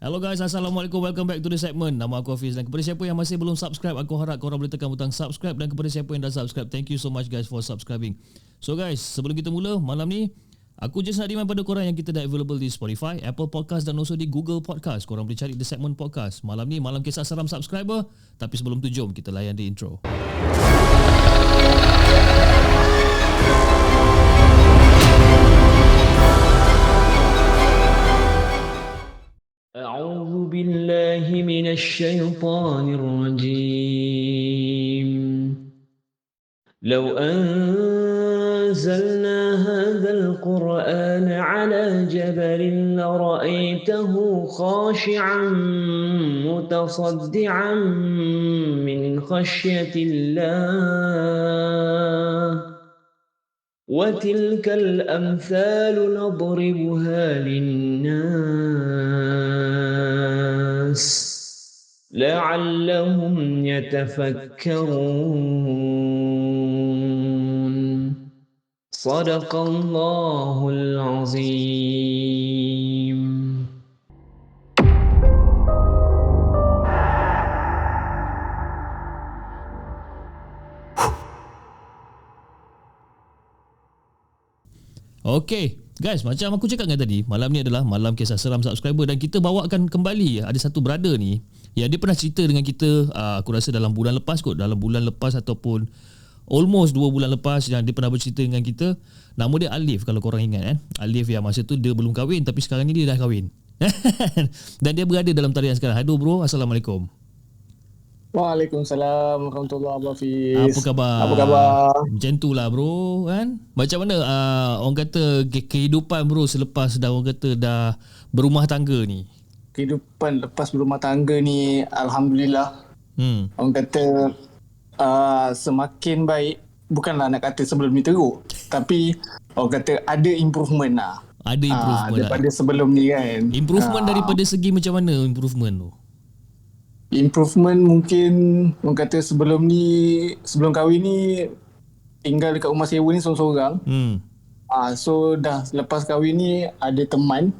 Hello guys, Assalamualaikum. Welcome back to the segment. Nama aku Hafiz, dan kepada siapa yang masih belum subscribe, aku harap korang boleh tekan butang subscribe, dan kepada siapa yang dah subscribe, thank you so much guys for subscribing. So guys, sebelum kita mula malam ni, aku just nak remind pada korang yang kita dah available di Spotify, Apple Podcast dan also di Google Podcast. Korang boleh cari The Segment Podcast. Malam ni malam kisah seram subscriber. Tapi sebelum tu jom kita layan di intro. أعوذ بالله من الشيطان الرجيم لو أنزلنا هذا القرآن على جبل لرأيته خاشعا متصدعا من خشية الله وتلك الأمثال نضربها للناس لعلهم يتفكرون صدق الله العظيم. Okay guys, macam aku cakap dengan tadi, malam ni adalah malam kisah seram subscriber, dan kita bawakan kembali ada satu brother ni yang dia pernah cerita dengan kita, aku rasa dalam bulan lepas ataupun almost 2 bulan lepas, yang dia pernah bercerita dengan kita. Nama dia Alif, kalau korang ingat Alif yang masa tu dia belum kahwin, tapi sekarang ni dia dah kahwin. Dan dia berada dalam talian sekarang. Aduh bro, Assalamualaikum. Waalaikumsalam warahmatullahi wabarakatuh. Apa khabar? Macam tu lah bro kan. Macam mana orang kata kehidupan bro selepas dah orang kata dah berumah tangga ni? Kehidupan lepas berumah tangga ni alhamdulillah. Orang kata semakin baik. Bukanlah nak kata sebelum ni teruk, tapi orang kata ada improvement lah. Ada improvement daripada sebelum ni kan. Improvement daripada segi macam mana improvement tu? Improvement mungkin orang kata sebelum kahwin ni tinggal dekat rumah sewa ni seorang-seorang. So dah lepas kahwin ni ada teman.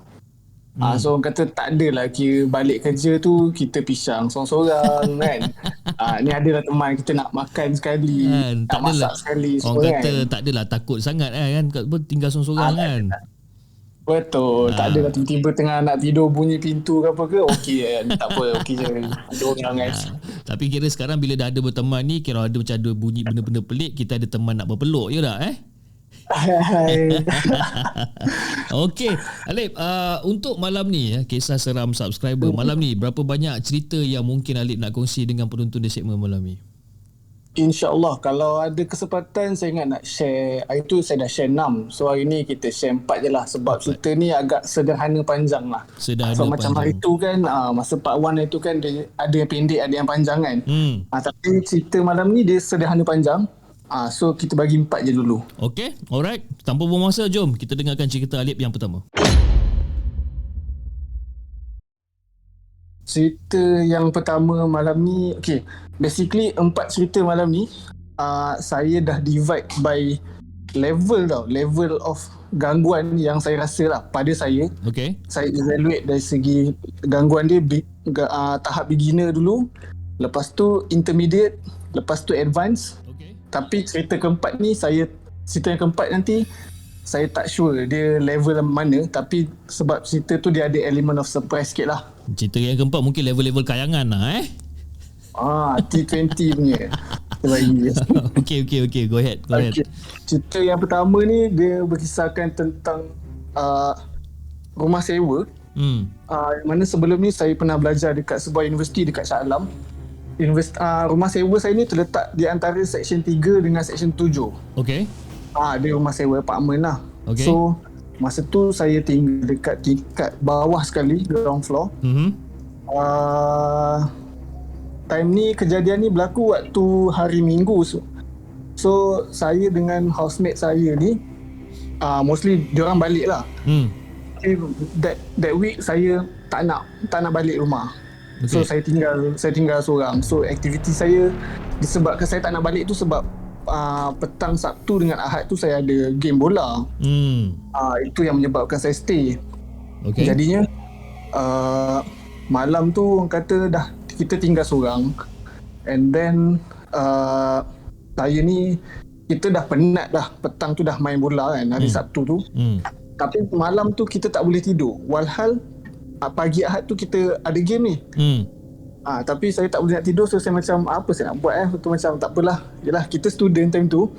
So orang kata tak adalah kira balik kerja tu kita pisang seorang-seorang kan. Ni adalah teman, kita nak makan sekali, nak masak sekali semua. Orang kata tak adalah takut sangat kan tinggal seorang-seorang kan. Betul, tak adalah tiba-tiba tengah nak tidur bunyi pintu ke apa ke, okey kan, tak apa, okey je, ada orang kan. Tapi kira sekarang bila dah ada berteman ni, kira ada macam ada bunyi benda-benda pelik, kita ada teman nak berpeluk je tak Okey, Alif, untuk malam ni kisah seram subscriber malam ni, berapa banyak cerita yang mungkin Alif nak kongsi dengan penonton di segmen malam ni? InsyaAllah kalau ada kesempatan saya ingat nak share. Hari tu saya dah share 6. So hari ni kita share 4 je lah. Sebab cerita ni agak sederhana panjang lah. Macam hari tu kan masa part 1 itu kan dia ada yang pendek, ada yang panjang kan. Tapi cerita malam ni dia sederhana panjang. So kita bagi 4 je dulu. Okay, alright. Tanpa buang masa, jom kita dengarkan cerita Alif yang pertama. Cerita yang pertama malam ni, okay, basically 4 cerita malam ni saya dah divide by level of gangguan yang saya rasa lah pada saya. Okay. Saya evaluate dari segi gangguan dia, tahap beginner dulu, lepas tu intermediate, lepas tu advance. Okay. Tapi cerita yang keempat nanti saya tak sure dia level mana, tapi sebab cerita tu dia ada element of surprise sikit lah. Cerita yang keempat mungkin level-level kayangan lah T20 punya. Okay, go ahead. Okay. Cerita yang pertama ni dia berkisahkan tentang rumah sewa. Mana sebelum ni saya pernah belajar dekat sebuah universiti dekat Shah Alam. Rumah sewa saya ni terletak di antara section 3 dengan section 7. Okay. Dia rumah sewa apartment lah. Okay. So masa tu saya tinggal dekat tingkat bawah sekali, ground floor. Time ni, kejadian ni berlaku waktu hari Minggu. So saya dengan housemate saya ni mostly diorang balik lah. That week saya tak nak balik rumah. Okay. So saya tinggal seorang. So aktiviti saya disebabkan saya tak nak balik tu sebab petang Sabtu dengan Ahad tu saya ada game bola. Itu yang menyebabkan saya stay. Okay. Jadinya malam tu orang kata dah kita tinggal seorang. And then saya ni, kita dah penat dah, petang tu dah main bola kan, hari Sabtu tu. Tapi malam tu kita tak boleh tidur. Walhal pagi Ahad tu kita ada game ni. Tapi saya tak boleh nak tidur. So saya macam apa saya nak buat tu macam tak apalah. Yalah, kita student time tu.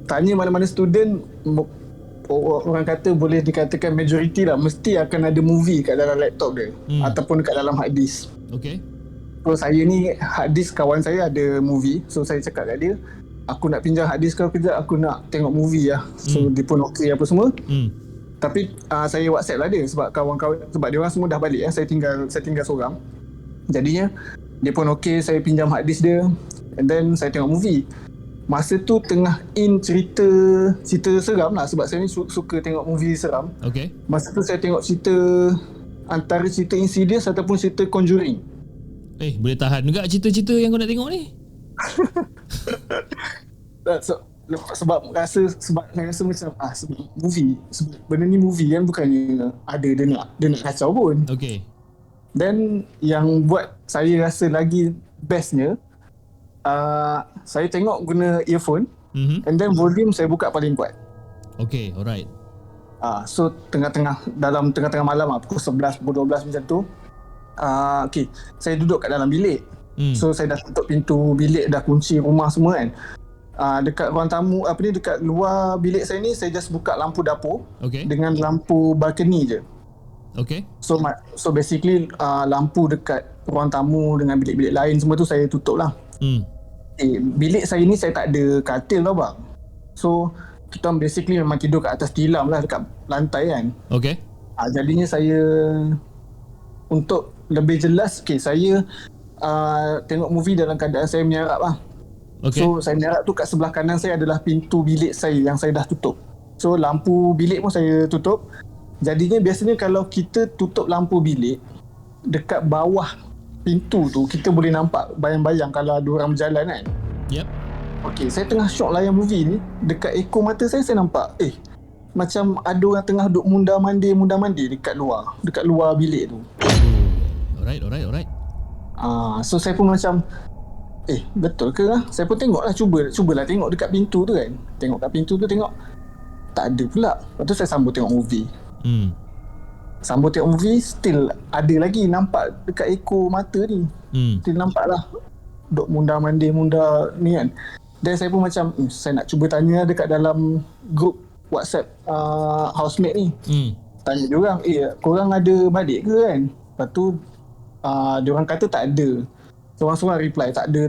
Tanya mana-mana student, orang kata boleh dikatakan majority lah, mesti akan ada movie kat dalam laptop dia ataupun dekat dalam hard disk. Okay. So saya ni hard disk kawan saya ada movie. So saya cakap kat dia, aku nak pinjam hard disk kau kejap, aku nak tengok movie lah. So dia pun okey apa semua. Tapi saya WhatsApp lah dia sebab kawan-kawan, sebab dia orang semua dah balik saya tinggal seorang. Jadinya dia pun okey, saya pinjam hard disk dia, and then saya tengok movie. Masa tu tengah cerita seram lah, sebab saya ni suka tengok movie seram. Okay. Masa tu saya tengok antara cerita Insidious ataupun cerita Conjuring. Boleh tahan juga cerita-cerita yang kau nak tengok ni? Sebab saya rasa macam sebab movie, sebab benda ni movie kan, bukannya ada dia nak kacau pun. Okay. Dan yang buat saya rasa lagi bestnya, saya tengok guna earphone, and then volume saya buka paling kuat. Okay, alright. So dalam tengah-tengah malam pukul 11, pukul 12 macam tu, okay, saya duduk kat dalam bilik. So saya dah tutup pintu bilik, dah kunci rumah semua kan. Dekat ruang tamu, dekat luar bilik saya ni, saya just buka lampu dapur dengan lampu balcony je. Okay. So basically lampu dekat ruang tamu dengan bilik-bilik lain semua tu saya tutup lah. Bilik saya ni saya tak ada katil tau bang. So kita basically memang tidur kat atas tilam lah, dekat lantai kan. Okay. Jadinya saya, untuk lebih jelas, saya tengok movie dalam keadaan saya menyarap lah. Okay. So saya menyarap tu, kat sebelah kanan saya adalah pintu bilik saya yang saya dah tutup. So lampu bilik pun saya tutup. Jadinya biasanya kalau kita tutup lampu bilik, dekat bawah pintu tu kita boleh nampak bayang-bayang kalau ada orang berjalan kan. Yep. Okay, saya tengah syok layan movie ni, dekat ekor mata saya nampak macam ada orang tengah duk mundar-mandir dekat luar bilik tu. Alright. So saya pun macam betul ke lah? Saya pun tengok lah, cubalah tengok dekat pintu tu kan. Tengok kat pintu tu, tengok tak ada pula. Lepas tu saya sambung tengok movie. Sambung tengok movie, still ada lagi nampak dekat ekor mata ni. Still nampak lah duk mundar-mandir ni kan. Dan saya pun macam saya nak cuba tanya dekat dalam group WhatsApp housemate ni. Tanya diorang, korang ada balik ke kan? Lepas tu diorang kata tak ada. Seorang-seorang reply tak ada.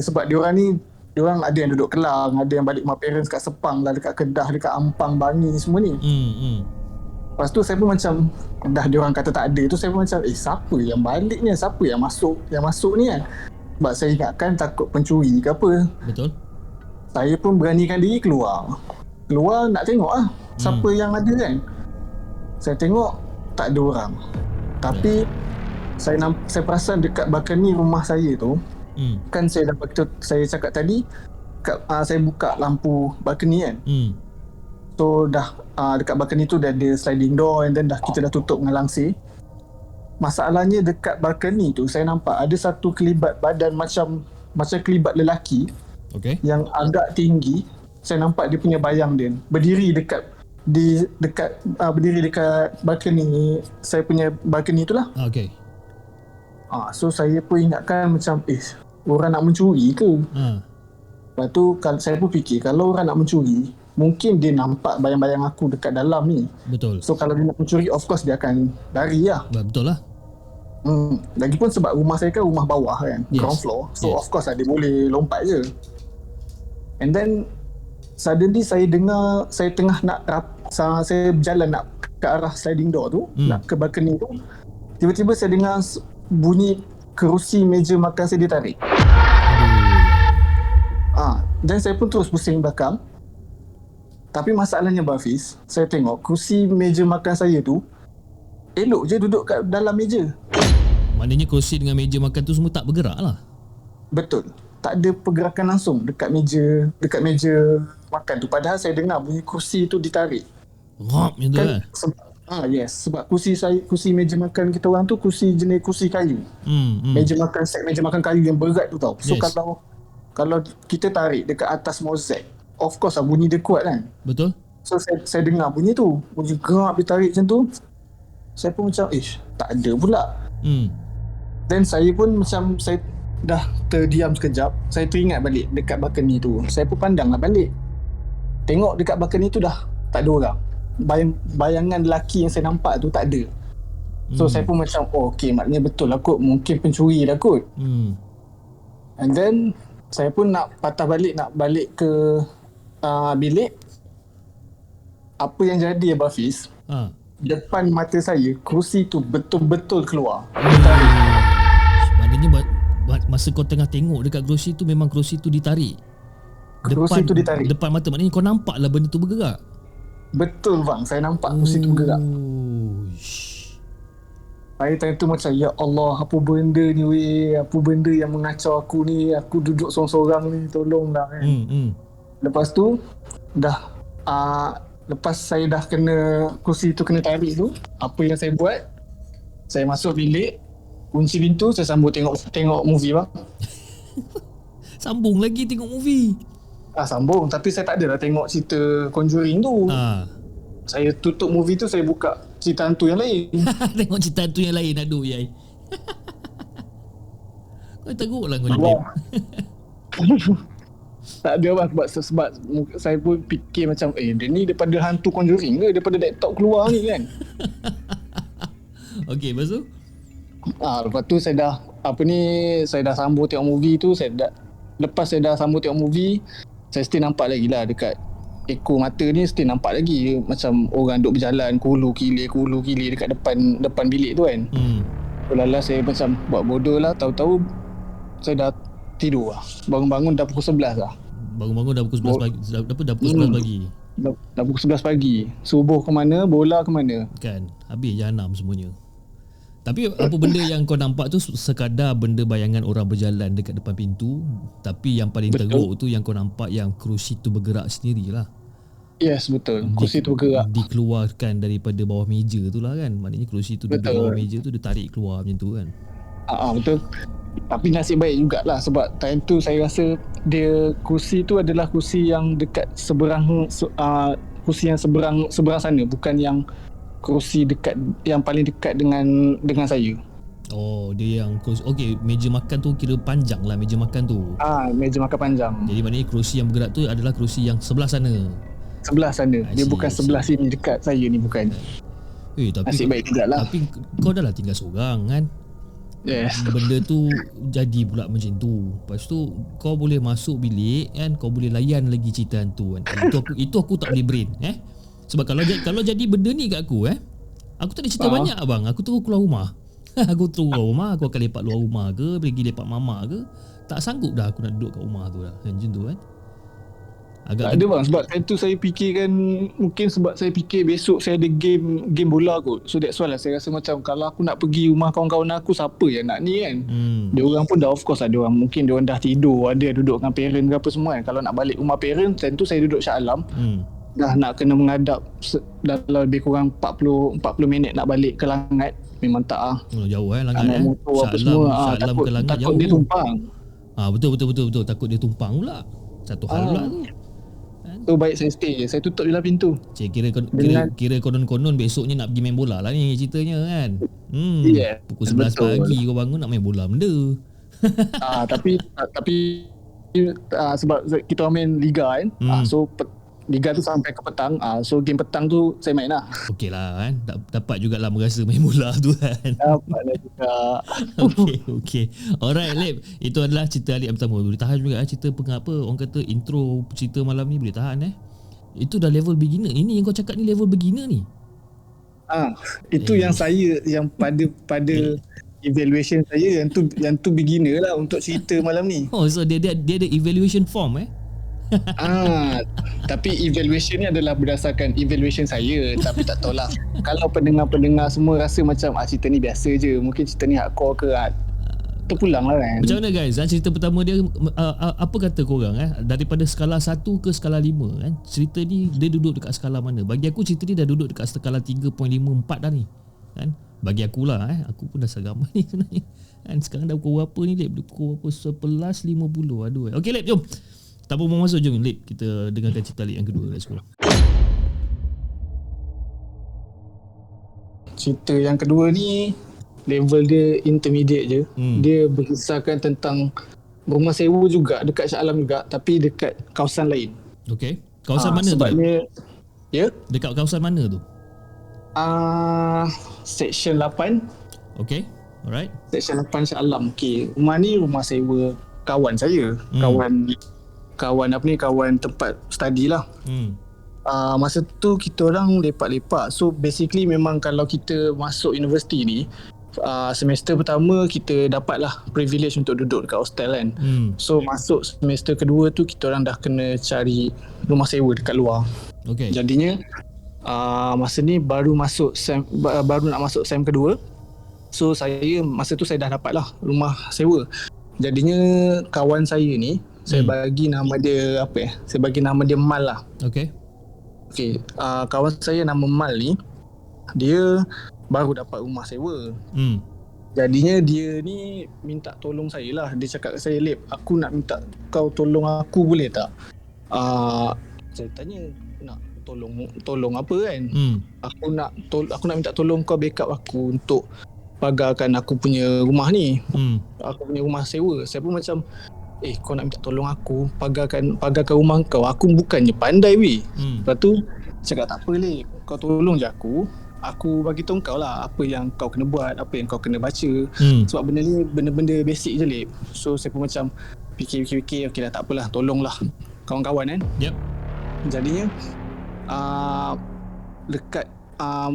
Sebab diorang ada yang duduk Kelang, ada yang balik my parents kat Sepang lah, dekat Kedah, dekat Ampang, Bangi semua ni. Lepas tu saya pun macam, dah diorang kata tak ada tu, saya pun macam siapa yang balik ni, siapa yang masuk ni kan. Sebab saya ingatkan takut pencuri ke apa. Betul. Saya pun beranikan diri keluar nak tengok lah siapa yang ada kan. Saya tengok tak ada orang. Tapi saya perasan dekat balkoni rumah saya tu, kan saya cakap tadi saya buka lampu balkoni kan. So dah dekat balkoni tu dah ada sliding door, and then kita dah tutup dengan langsir. Masalahnya dekat balkoni tu saya nampak ada satu kelibat badan macam kelibat lelaki. Okay. Yang agak tinggi. Saya nampak dia punya bayang dia berdiri dekat balkoni, saya punya balkoni tu lah. Okay. So saya pun ingatkan macam orang nak mencuri ke? Lepas tu saya pun fikir, kalau orang nak mencuri, mungkin dia nampak bayang-bayang aku dekat dalam ni. Betul. So kalau dia nak mencuri, of course dia akan lari lah. Betul lah. Lagipun sebab rumah saya kan rumah bawah kan, ground floor. So of course dia boleh lompat je. And then suddenly saya dengar, saya tengah saya berjalan nak ke arah sliding door tu, nak ke balcony tu. Tiba-tiba saya dengar bunyi kerusi meja makan saya ditarik. Dan saya pun terus pusing belakang. Tapi masalahnya Hafiz, saya tengok kerusi meja makan saya tu elok je duduk kat dalam meja. Maknanya kerusi dengan meja makan tu semua tak bergerak lah. Betul. Tak ada pergerakan langsung dekat meja makan tu. Padahal saya dengar bunyi kerusi tu ditarik. Rop macam tu kan? Yes, sebab kursi meja makan kita orang tu kursi jenis kursi kayu. Set meja makan kayu yang berat tu tau. So Yes. kalau kita tarik dekat atas mozek, of course lah bunyi dia kuat kan. Betul? So saya dengar bunyi tu, bunyi gerak dia tarik macam tu. Saya pun macam tak ada pula. Then saya pun macam saya dah terdiam sekejap. Saya teringat balik dekat balcony tu. Saya pun pandang lah balik. Tengok dekat balcony tu dah tak ada orang. Bayangan lelaki yang saya nampak tu tak ada. So saya pun macam okay, maknanya betul lah kot, mungkin pencuri lah kot. And then saya pun nak balik ke bilik. Apa yang jadi Abang Hafiz, depan mata saya kerusi tu betul-betul keluar. Ditarik. Maknanya masa kau tengah tengok dekat kerusi tu, memang kerusi tu ditarik. Kerusi tu ditarik. Depan mata, maknanya kau nampak lah benda tu bergerak. Betul bang, saya nampak kerusi tu bergerak. Saya time tu macam, ya Allah, apa benda ni weh, apa benda yang mengacau aku ni, aku duduk sorang-sorang ni, tolonglah kan. Lepas tu lepas saya dah kena kerusi tu kena tarik tu, apa yang saya buat, saya masuk bilik, kunci pintu, saya sambung tengok movie bang. Sambung lagi tengok movie. Sambung, tapi saya tak adalah tengok cerita Conjuring tu. Saya tutup movie tu, saya buka cerita hantu yang lain. Tengok cerita hantu yang lain. Aduh yai. Kau teruk lah kau ni. Tak ada bang, sebab saya pun fikir macam dia ni daripada hantu Conjuring ke, daripada laptop keluar ni kan. Okay, lepas tu? Lepas tu saya dah sambung tengok movie tu. Lepas saya dah sambung tengok movie, saya still nampak lagi lah dekat ekor mata ni, still nampak lagi macam orang duk berjalan kulu kilir dekat depan bilik tu kan. Lala saya macam buat bodoh lah, tahu-tahu saya dah tidur lah. Bangun-bangun dah pukul 11 lah. Bangun-bangun dah pukul 11 pagi. Dah pukul 11 pagi. Dah pukul 11 pagi. Subuh ke mana, bola ke mana. Kan, habis jahanam semuanya. Tapi apa benda yang kau nampak tu sekadar benda bayangan orang berjalan dekat depan pintu, tapi yang paling teruk tu yang kau nampak yang kerusi tu bergerak sendirilah. Yes, betul. Kerusi tu bergerak. Dikeluarkan daripada bawah meja tu lah kan. Maknanya kerusi tu duduk bawah meja tu, dia tarik keluar macam tu kan. Betul. Tapi nasib baik jugalah, sebab time tu saya rasa kerusi tu adalah kerusi yang dekat kerusi yang seberang sana, bukan yang kerusi yang paling dekat dengan saya. Dia yang kerusi. Okey, meja makan tu kira panjang lah meja makan tu. Meja makan panjang. Jadi maknanya kerusi yang bergerak tu adalah kerusi yang sebelah sana. Dia bukan sebelah sini dekat saya ni, bukan. Tapi nasib baik jugalah. Tapi kau dah lah tinggal seorang kan. Yes. Benda tu jadi pula macam tu. Lepas tu kau boleh masuk bilik kan, kau boleh layan lagi cerita hantu kan. Itu aku tak boleh brain sebab kalau jadi benda ni kat aku aku tak ada cerita banyak abang. Aku terus keluar rumah. Aku akan lepak luar rumah ke, pergi lepak mama ke. Tak sanggup dah aku nak duduk kat rumah tu dah. Macam tu kan. Tak ada bang, sebab time tu saya fikirkan, mungkin sebab saya fikir besok saya ada game bola kot. So that's why lah saya rasa macam kalau aku nak pergi rumah kawan-kawan aku, siapa yang nak ni kan. Dia orang pun dah, of course ada orang, mungkin dia orang dah tidur, ada duduk dengan parent ke apa semua kan. Kalau nak balik rumah parent, time tu saya duduk Shah Alam. Dah nak kena menghadap dalam lebih kurang 40 minit nak balik ke Langat. Memang tak jauh Langat Shah Alam ke Langat jauh. Takut dia tumpang. Betul takut dia tumpang pula. Satu hal pula tu. So baik saya stay, saya tutup je lah pintu. Kira konon-konon besoknya nak pergi main bola lah ni ceritanya kan. Pukul 11 betul. pagi kau bangun nak main bola benda. Tapi sebab kita main liga kan. So liga tu sampai ke petang. So game petang tu saya main lah. Okey lah kan. Dapat jugalah merasa main bola tu kan. Dapat lah juga. Okay. Alright Lip. Itu adalah cerita Alip yang pertama. Boleh tahan juga cerita orang kata intro cerita malam ni boleh tahan Itu dah level beginner. Ini yang kau cakap ni level beginner ni. Itu yang saya, yang pada evaluation saya yang tu beginner lah untuk cerita malam ni. So dia ada evaluation form tapi evaluation ni adalah berdasarkan evaluation saya. Tapi tak tahulah kalau pendengar-pendengar semua rasa macam cerita ni biasa je, mungkin cerita ni hardcore ke terpulang lah kan. Macam mana guys? Cerita pertama dia apa kata korang daripada skala 1 ke skala 5 kan? Cerita ni dia duduk dekat skala mana? Bagi aku cerita ni dah duduk dekat skala 3.54 dah ni. Kan? Bagi akulah aku pun dah seagama ni sebenarnya. Kan sekarang dah pukul berapa ni Lip? Pukul 11.50. Aduh. Okey Lip, jom. Tak apa mau masuk, jom Lip kita dengarkan cerita Lip yang kedua. Let's go. Cerita yang kedua ni level dia intermediate je. Dia berkisahkan tentang rumah sewa juga dekat Shah Alam juga, tapi dekat kawasan lain. Okey. Kawasan mana tu? Sebabnya dekat kawasan mana tu? Section 8. Okey. Alright. Section 8 Shah Alam. Okey, rumah ni rumah sewa kawan saya. Kawan tempat study lah. Masa tu kita orang lepak-lepak. So basically memang kalau kita masuk universiti ni, semester pertama kita dapatlah privilege untuk duduk dekat hostel kan. So masuk semester kedua tu kita orang dah kena cari rumah sewa dekat luar. Okay. Jadinya masa ni baru nak masuk sem kedua. So masa tu saya dah dapat lah rumah sewa. Jadinya kawan saya ni saya bagi nama dia saya bagi nama dia Mal lah. Okay, kawan saya nama Mal ni dia baru dapat rumah sewa. Jadinya dia ni minta tolong saya lah. Dia cakap kat saya, Lip, aku nak minta kau tolong aku boleh tak? Saya tanya, nak tolong apa kan? Aku nak minta tolong kau backup aku untuk pagarkan aku punya rumah ni. Aku punya rumah sewa. Saya pun macam, kau nak minta tolong aku pagarkan rumah kau. Aku bukannya pandai weh. Lepas tu cakap tak apa Lip, kau tolong je aku bagi tahu kau lah apa yang kau kena buat, apa yang kau kena baca. Sebab benda ni benda-benda basic je Lip. So saya pun macam fikir okey lah, tak apalah, tolonglah kawan-kawan kan. Yep. Jadinya dekat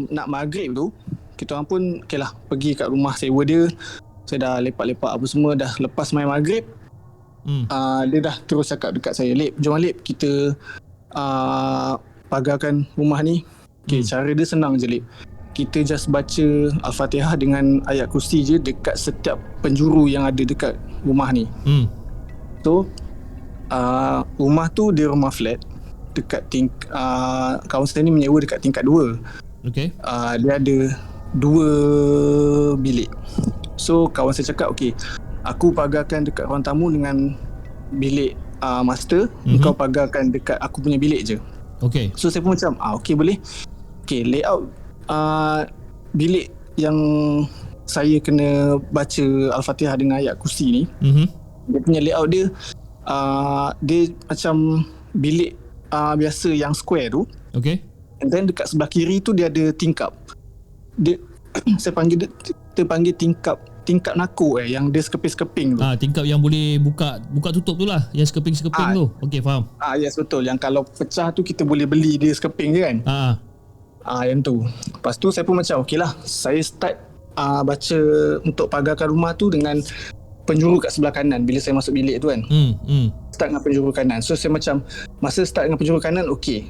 nak maghrib tu kita orang pun okey lah pergi kat rumah sewa dia. Saya dah lepak-lepak apa semua, dah lepas main maghrib. Dia dah terus cakap dekat saya, Lip, jom Lip kita pagarkan rumah ni. Okay, cara dia senang je Lip. Kita just baca Al-Fatihah dengan ayat kursi je dekat setiap penjuru yang ada dekat rumah ni. So rumah tu dia rumah flat dekat kawan saya ni menyewa dekat tingkat 2. Okay. Dia ada 2 bilik. So kawan saya cakap, okay, aku pagarkan dekat ruang tamu dengan bilik master, engkau pagarkan dekat aku punya bilik je. Okay. So saya pun macam okay boleh. Okay, layout bilik yang saya kena baca Al-Fatihah dengan ayat kursi ni, dia punya layout dia dia macam bilik biasa yang square tu. Okay. And then dekat sebelah kiri tu dia ada tingkap. Dia saya panggil tingkap nako yang dia sekeping-sekeping tu. Tingkap yang boleh buka tutup tu lah, yang sekeping-sekeping tu. Okey, faham. Yes, betul. Yang kalau pecah tu kita boleh beli dia sekeping je kan. Yang tu. Lepas tu saya pun macam okey lah, saya start baca untuk pagarkan rumah tu dengan penjuru kat sebelah kanan bila saya masuk bilik tu kan. Start dengan penjuru kanan. So saya macam masa start dengan penjuru kanan, okey,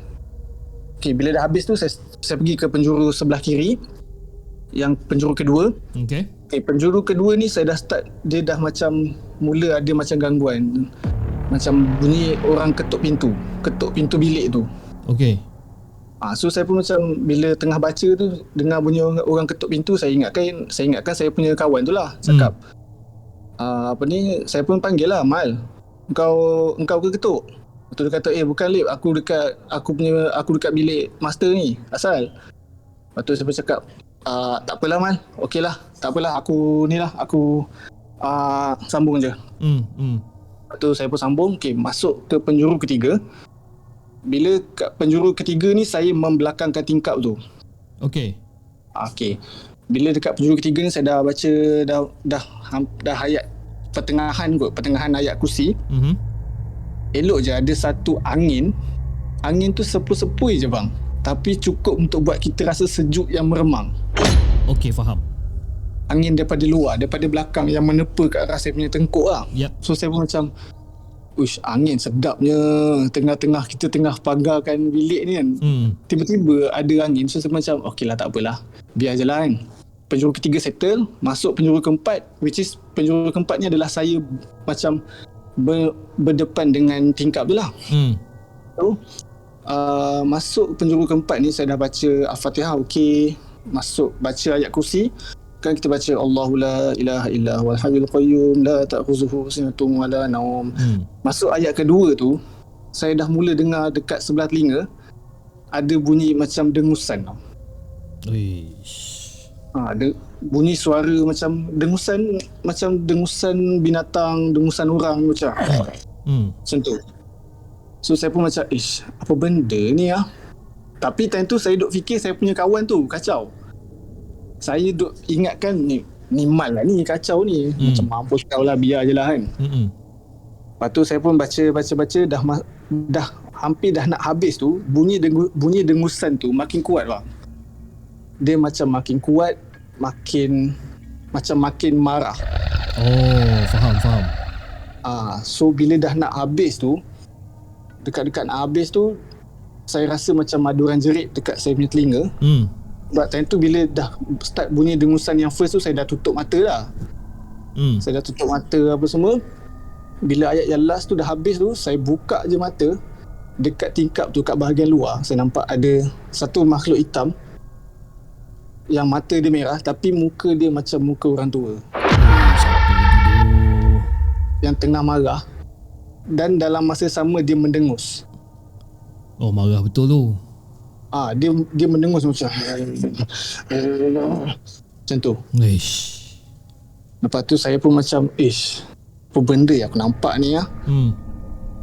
bila dah habis tu saya pergi ke penjuru sebelah kiri, yang penjuru kedua. Okay, penjuru kedua ni saya dah start, dia dah macam mula ada macam gangguan, macam bunyi orang ketuk pintu bilik tu. Okay. So saya pun macam bila tengah baca tu dengar bunyi orang ketuk pintu, saya ingatkan saya punya kawan tu lah cakap, saya pun panggil lah, Mal, engkau ke ketuk? Betul, dia kata, bukan Lip, aku dekat bilik master ni asal. Lepas tu saya pun cakap, tak apalah Mal, okey lah, tak apalah, aku sambung je. Lepas tu saya pun sambung. Okay, masuk ke penjuru ketiga. Bila kat penjuru ketiga ni saya membelakangkan tingkap tu. Okay. Bila dekat penjuru ketiga ni saya dah baca dah ayat pertengahan ayat kursi. Elok je ada satu angin tu sepoi-sepoi je bang, tapi cukup untuk buat kita rasa sejuk yang meremang. Okay, faham. Angin daripada luar, daripada belakang yang menepa kat arah saya punya tengkuk lah. So saya pun macam, angin sedapnya. Tengah-tengah kita tengah pagarkan bilik ni kan, tiba-tiba ada angin. So saya macam okey lah, tak apalah, biar je lah kan. penjuru ketiga settle, masuk penjuru keempat, which is penjuru keempat ni adalah saya macam berdepan dengan tingkap tu lah. So masuk penjuru keempat ni saya dah baca Al-Fatihah, okey, masuk baca ayat kursi. Kan kita baca Allahu la ilaha illa huwal hayyul qayyum la ta'khuzuhu sinatun wala naum. Masuk ayat kedua tu, saya dah mula dengar dekat sebelah telinga ada bunyi macam dengusan tau. Ada bunyi suara macam dengusan binatang, dengusan orang macam. Macam tu. So saya pun macam apa benda ni ah. Tapi time tu saya duk fikir saya punya kawan tu kacau. Saya duk ingatkan ni mal lah ni, kacau ni. Macam mampus kau lah, biar je lah kan. Lepas tu saya pun baca dah hampir dah nak habis tu, bunyi dengusan tu makin kuat bang. Dia macam makin kuat, makin marah. Oh, faham. So bila dah nak habis tu, dekat-dekat nak habis tu, saya rasa macam maduran jerit dekat saya punya telinga. Sebab time tu bila dah start bunyi dengusan yang first tu, saya dah tutup mata dah. Saya dah tutup mata apa semua. Bila ayat yang last tu dah habis tu, saya buka je mata. Dekat tingkap tu, kat bahagian luar, saya nampak ada satu makhluk hitam yang mata dia merah tapi muka dia macam muka orang tua. Yang tengah marah. Dan dalam masa sama dia mendengus. Oh, marah betul tu. Dia mendengus macam tu. Lepas tu saya pun macam apa benda yang aku nampak ni ya.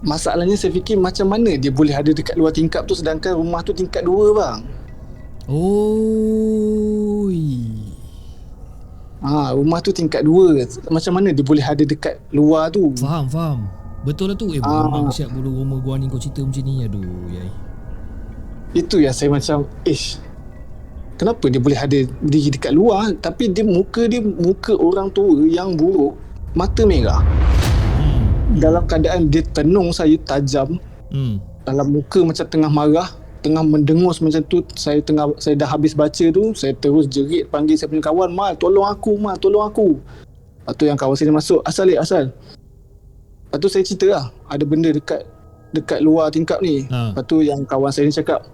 Masalahnya saya fikir macam mana dia boleh ada dekat luar tingkap tu sedangkan rumah tu tingkat 2 bang. Rumah tu tingkat 2. Macam mana dia boleh ada dekat luar tu? Faham. Betul lah tu. Memang siap bodoh rumah gua ni kau cerita macam ni. Aduh yai. Itu yang saya macam kenapa dia boleh ada diri dekat luar tapi muka orang tua yang buruk, mata merah. Dalam keadaan dia tenung saya tajam. Dalam muka macam tengah marah, tengah mendengus macam tu. Saya dah habis baca tu, saya terus jerit panggil saya punya kawan, Mal tolong aku. Lepas tu yang kawan saya masuk, asal. Lepas tu saya cerita lah, ada benda dekat luar tingkap ni. Lepas tu yang kawan saya ni cakap,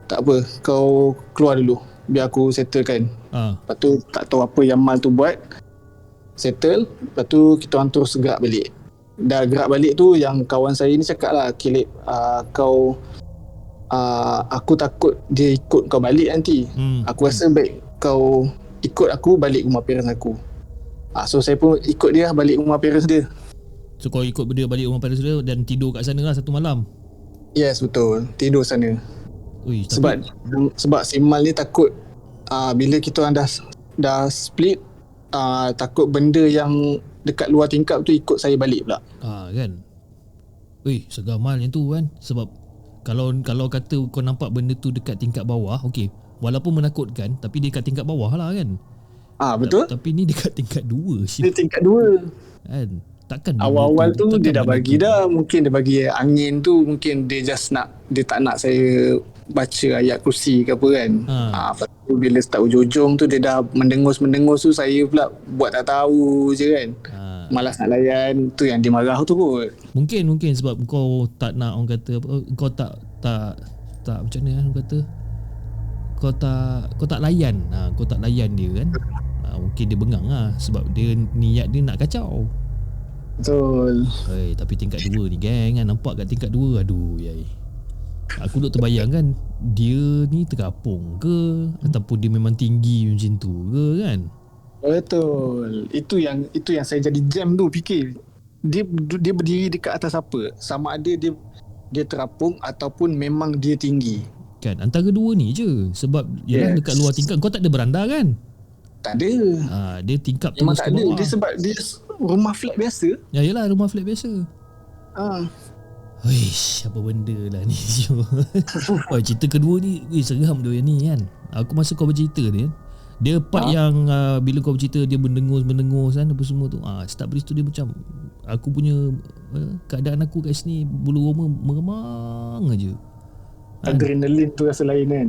tak apa, kau keluar dulu, biar aku settlekan. Lepas tu tak tahu apa yang Mal tu buat, settle. Lepas tu kita orang terus gerak balik. Dah gerak balik tu, yang kawan saya ni cakap lah, Caleb, aku takut dia ikut kau balik nanti. Aku rasa baik kau ikut aku balik rumah parents aku. So saya pun ikut dia balik rumah parents dia. So kau ikut dia balik rumah parents dia dan tidur kat sana lah satu malam? Yes, betul, tidur sana. Sebab si Mal ni takut bila kita orang dah split, takut benda yang dekat luar tingkap tu ikut saya balik pula. Kan. Segar Mal yang tu kan. Sebab kalau kata kau nampak benda tu dekat tingkat bawah, okey, walaupun menakutkan tapi dia dekat tingkat bawah lah kan. Betul. Tapi ni dekat tingkat 2. Dia tingkat 2 kan. Takkan awal-awal tu dia dah bagi dah. Mungkin dia bagi angin tu, mungkin dia tak nak saya baca ayat kursi ke apa kan. Lepas tu bila start ujung-ujung tu dia dah mendengus tu, saya pula buat tak tahu je kan. Malas nak layan. Tu yang dia marah tu kot. Mungkin sebab kau tak nak, orang kata apa, kau tak macam mana orang kata, kau tak layan. Kau tak layan dia kan. Mungkin dia bengang lah sebab dia niat dia nak kacau. Betul. Tapi tingkat 2 ni geng kan, nampak kat tingkat 2, aduh yai. Aku duk terbayang kan, dia ni terkapung ke ataupun dia memang tinggi macam tu ke kan. Betul. Itu yang saya jadi jam tu fikir. Dia berdiri dekat atas apa? Sama ada dia terapung ataupun memang dia tinggi. Kan antara dua ni je. Sebab yalah dekat luar tingkap kau tak ada beranda kan? Tak ada. Dia tingkap memang terus tak ke bawah. Ada. Dia sebab dia rumah flat biasa. Yalah rumah flat biasa. Wish, apa benda lah ni. Cerita kedua ni seram dia ni kan. Aku masa kau bercerita ni, dia part yang bila kau bercerita dia mendengus kan apa semua tu. Start bercerita dia macam aku punya keadaan aku kat sini bulu roma meremang aja. Adrenalin tu rasa lain kan.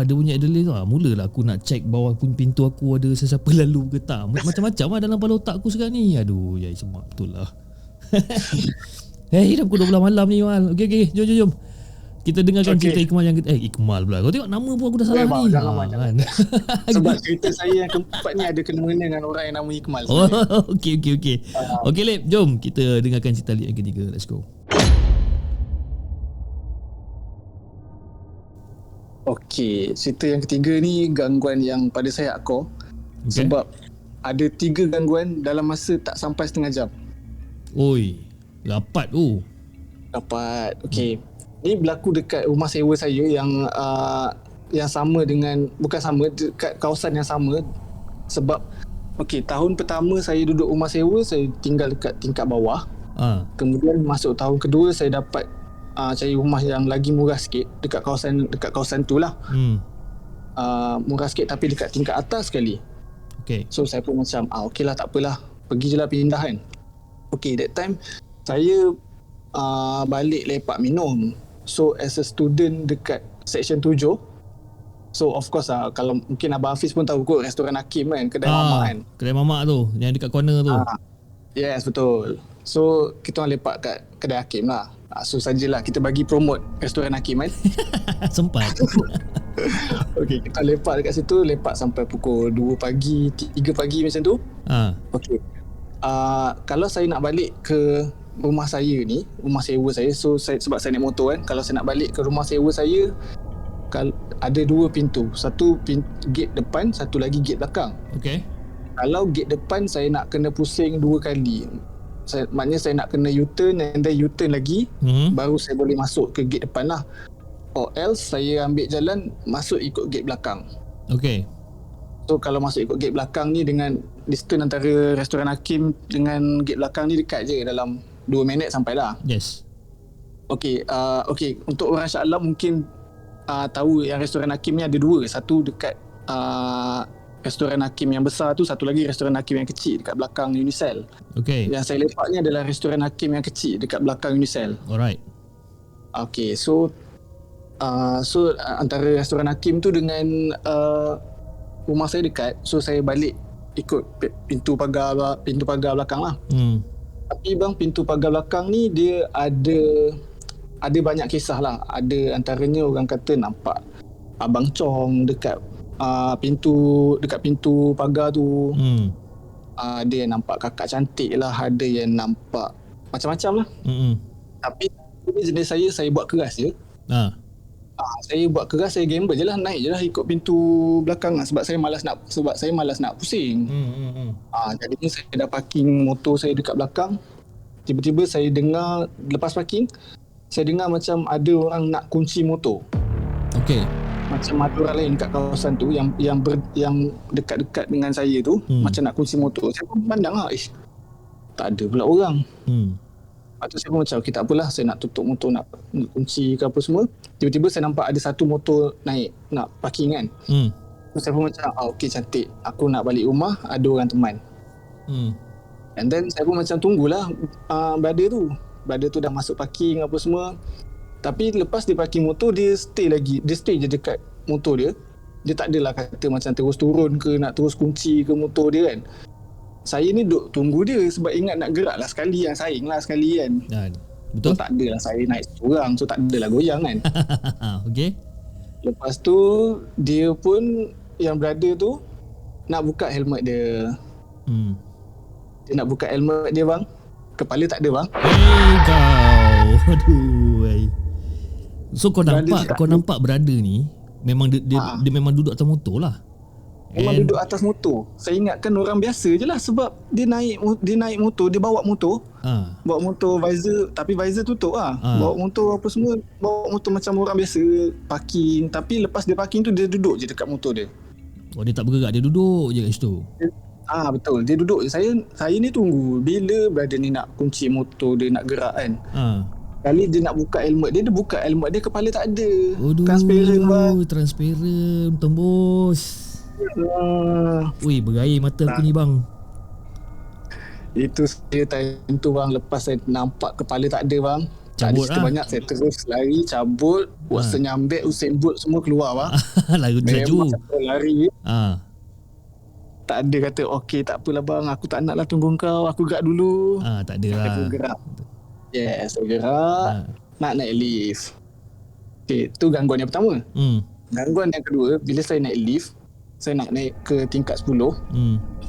Dia punya adrenaline tu. Mulalah aku nak check bawah pun pintu aku ada sesiapa lalu ke tak. Macam-macam lah dalam kepala otak aku sekarang ni. Aduh, ya semak betul lah. Dah pukul 12 malam ni, Mal. Okey, jom. Kita dengarkan cerita Ikmal yang Ikmal pula. Kau tengok nama pun aku dah salah ni. Jangan. Sebab cerita saya yang keempat ni ada kena-mena dengan orang yang nama Ikmal. Okey. Okey, Lip, jom kita dengarkan cerita Lip yang ketiga. Let's go. Okey, cerita yang ketiga ni gangguan yang pada saya akor. Sebab ada 3 gangguan dalam masa tak sampai setengah jam. Oi, rapat tu. Rapat. Okey. Ni berlaku dekat rumah sewa saya yang sama dengan, bukan sama, dekat kawasan yang sama. Sebab tahun pertama saya duduk rumah sewa, saya tinggal dekat tingkat bawah. Kemudian masuk tahun kedua saya dapat cari rumah yang lagi murah sikit dekat kawasan tu lah. Murah sikit tapi dekat tingkat atas sekali. So saya pun macam okey lah, tak apalah, pergi je lah, pindah kan. That time saya balik lepak minum. So as a student dekat section 7, so of course kalau mungkin Abang Hafiz pun tahu kot restoran Hakim kan, kedai mamak kan. Kedai mamak tu yang dekat corner tu. Yes, betul. So kita orang lepak kat kedai Hakim lah. So sajalah kita bagi promote restoran Hakim kan. Sempat. Kita lepak dekat situ, lepak sampai pukul 2 pagi, 3 pagi macam tu. Kalau saya nak balik ke rumah saya ni, rumah sewa saya, so sebab saya naik motor kan, kalau saya nak balik ke rumah sewa saya, ada 2 pintu. Satu gate depan, satu lagi gate belakang. Kalau gate depan saya nak kena pusing 2 kali. Maknanya saya nak kena U-turn and then U-turn lagi, baru saya boleh masuk ke gate depan lah. Or else saya ambil jalan masuk ikut gate belakang. So kalau masuk ikut gate belakang ni, dengan distance antara restoran Hakim dengan gate belakang ni dekat je, dalam 2 minit sampai dah. Yes. Untuk orang Shah Alam mungkin tahu yang restoran Hakim ni ada 2. Satu dekat restoran Hakim yang besar tu, satu lagi restoran Hakim yang kecil dekat belakang Unicell. Yang saya lepak ni adalah restoran Hakim yang kecil dekat belakang Unicell. Alright. So antara restoran Hakim tu dengan rumah saya dekat, so saya balik ikut pintu pagar belakang lah. Tapi bang, pintu pagar belakang ni dia ada banyak kisah lah. Ada antaranya orang kata nampak Abang Chong dekat pintu pagar tu. Ada yang nampak kakak cantik lah, ada yang nampak macam-macam lah. Tapi jenis saya buat keras je. Saya buat keras, saya gamble je lah, naik je lah ikut pintu belakang lah, sebab saya malas nak pusing. Jadinya saya dah parking motor saya dekat belakang. Tiba-tiba saya dengar, lepas parking, saya dengar macam ada orang nak kunci motor. Macam ada orang lain kat kawasan tu yang dekat-dekat dengan saya tu, macam nak kunci motor. Saya pun pandang lah, tak ada pula orang. Lepas tu saya pun macam tak apalah, saya nak tutup motor, nak kunci ke apa semua. Tiba-tiba saya nampak ada satu motor naik nak parking kan. So saya pun macam cantik, aku nak balik rumah, ada orang teman. And then saya pun macam tunggulah brother tu dah masuk parking apa semua. Tapi lepas dia parking motor, dia stay je dekat motor dia. Dia tak adalah kata macam terus turun ke, nak terus kunci ke motor dia kan. Saya ni duk tunggu dia sebab ingat nak gerak lah sekali, yang saing lah sekali kan. Betul? So tak adalah saya naik seorang, so tak adalah goyang kan. Lepas tu dia pun, yang brother tu nak buka helmet dia. Dia nak buka helmet dia bang, kepala tak ada bang. Kau aduh. So kau nampak brother ni memang dia memang duduk atas motor lah. Memang duduk atas motor. Saya ingatkan orang biasa je lah, sebab dia naik motor, dia bawa motor. Bawa motor visor, tapi visor tutup lah. Bawa motor apa semua, bawa motor macam orang biasa parking. Tapi lepas dia parking tu, dia duduk je dekat motor dia. Dia tak bergerak, dia duduk je kat situ. Betul, dia duduk je. Saya ni tunggu bila brother ni nak kunci motor dia, nak gerak kan. Kali dia nak buka helmet dia buka helmet dia, kepala tak ada. Transparent bang. Transparent, tembus. Berair mata aku ni bang. Itu saya time tu bang, lepas saya nampak kepala tak ada bang, Tak ada Cabut cerita lah. banyak. Saya terus lari, cabut, Watson nyambek, Usain Bolt semua keluar lah. Lagu Memang laju. saya lari. Tak ada kata okey tak apalah bang, aku tak nak lah tunggu kau, aku gerak dulu. Tak ada lah. Aku gerak. Yes, saya gerak. Nak naik lift. Okay, tu gangguan yang pertama. Gangguan yang kedua, bila saya naik lift, saya nak naik ke tingkat 10.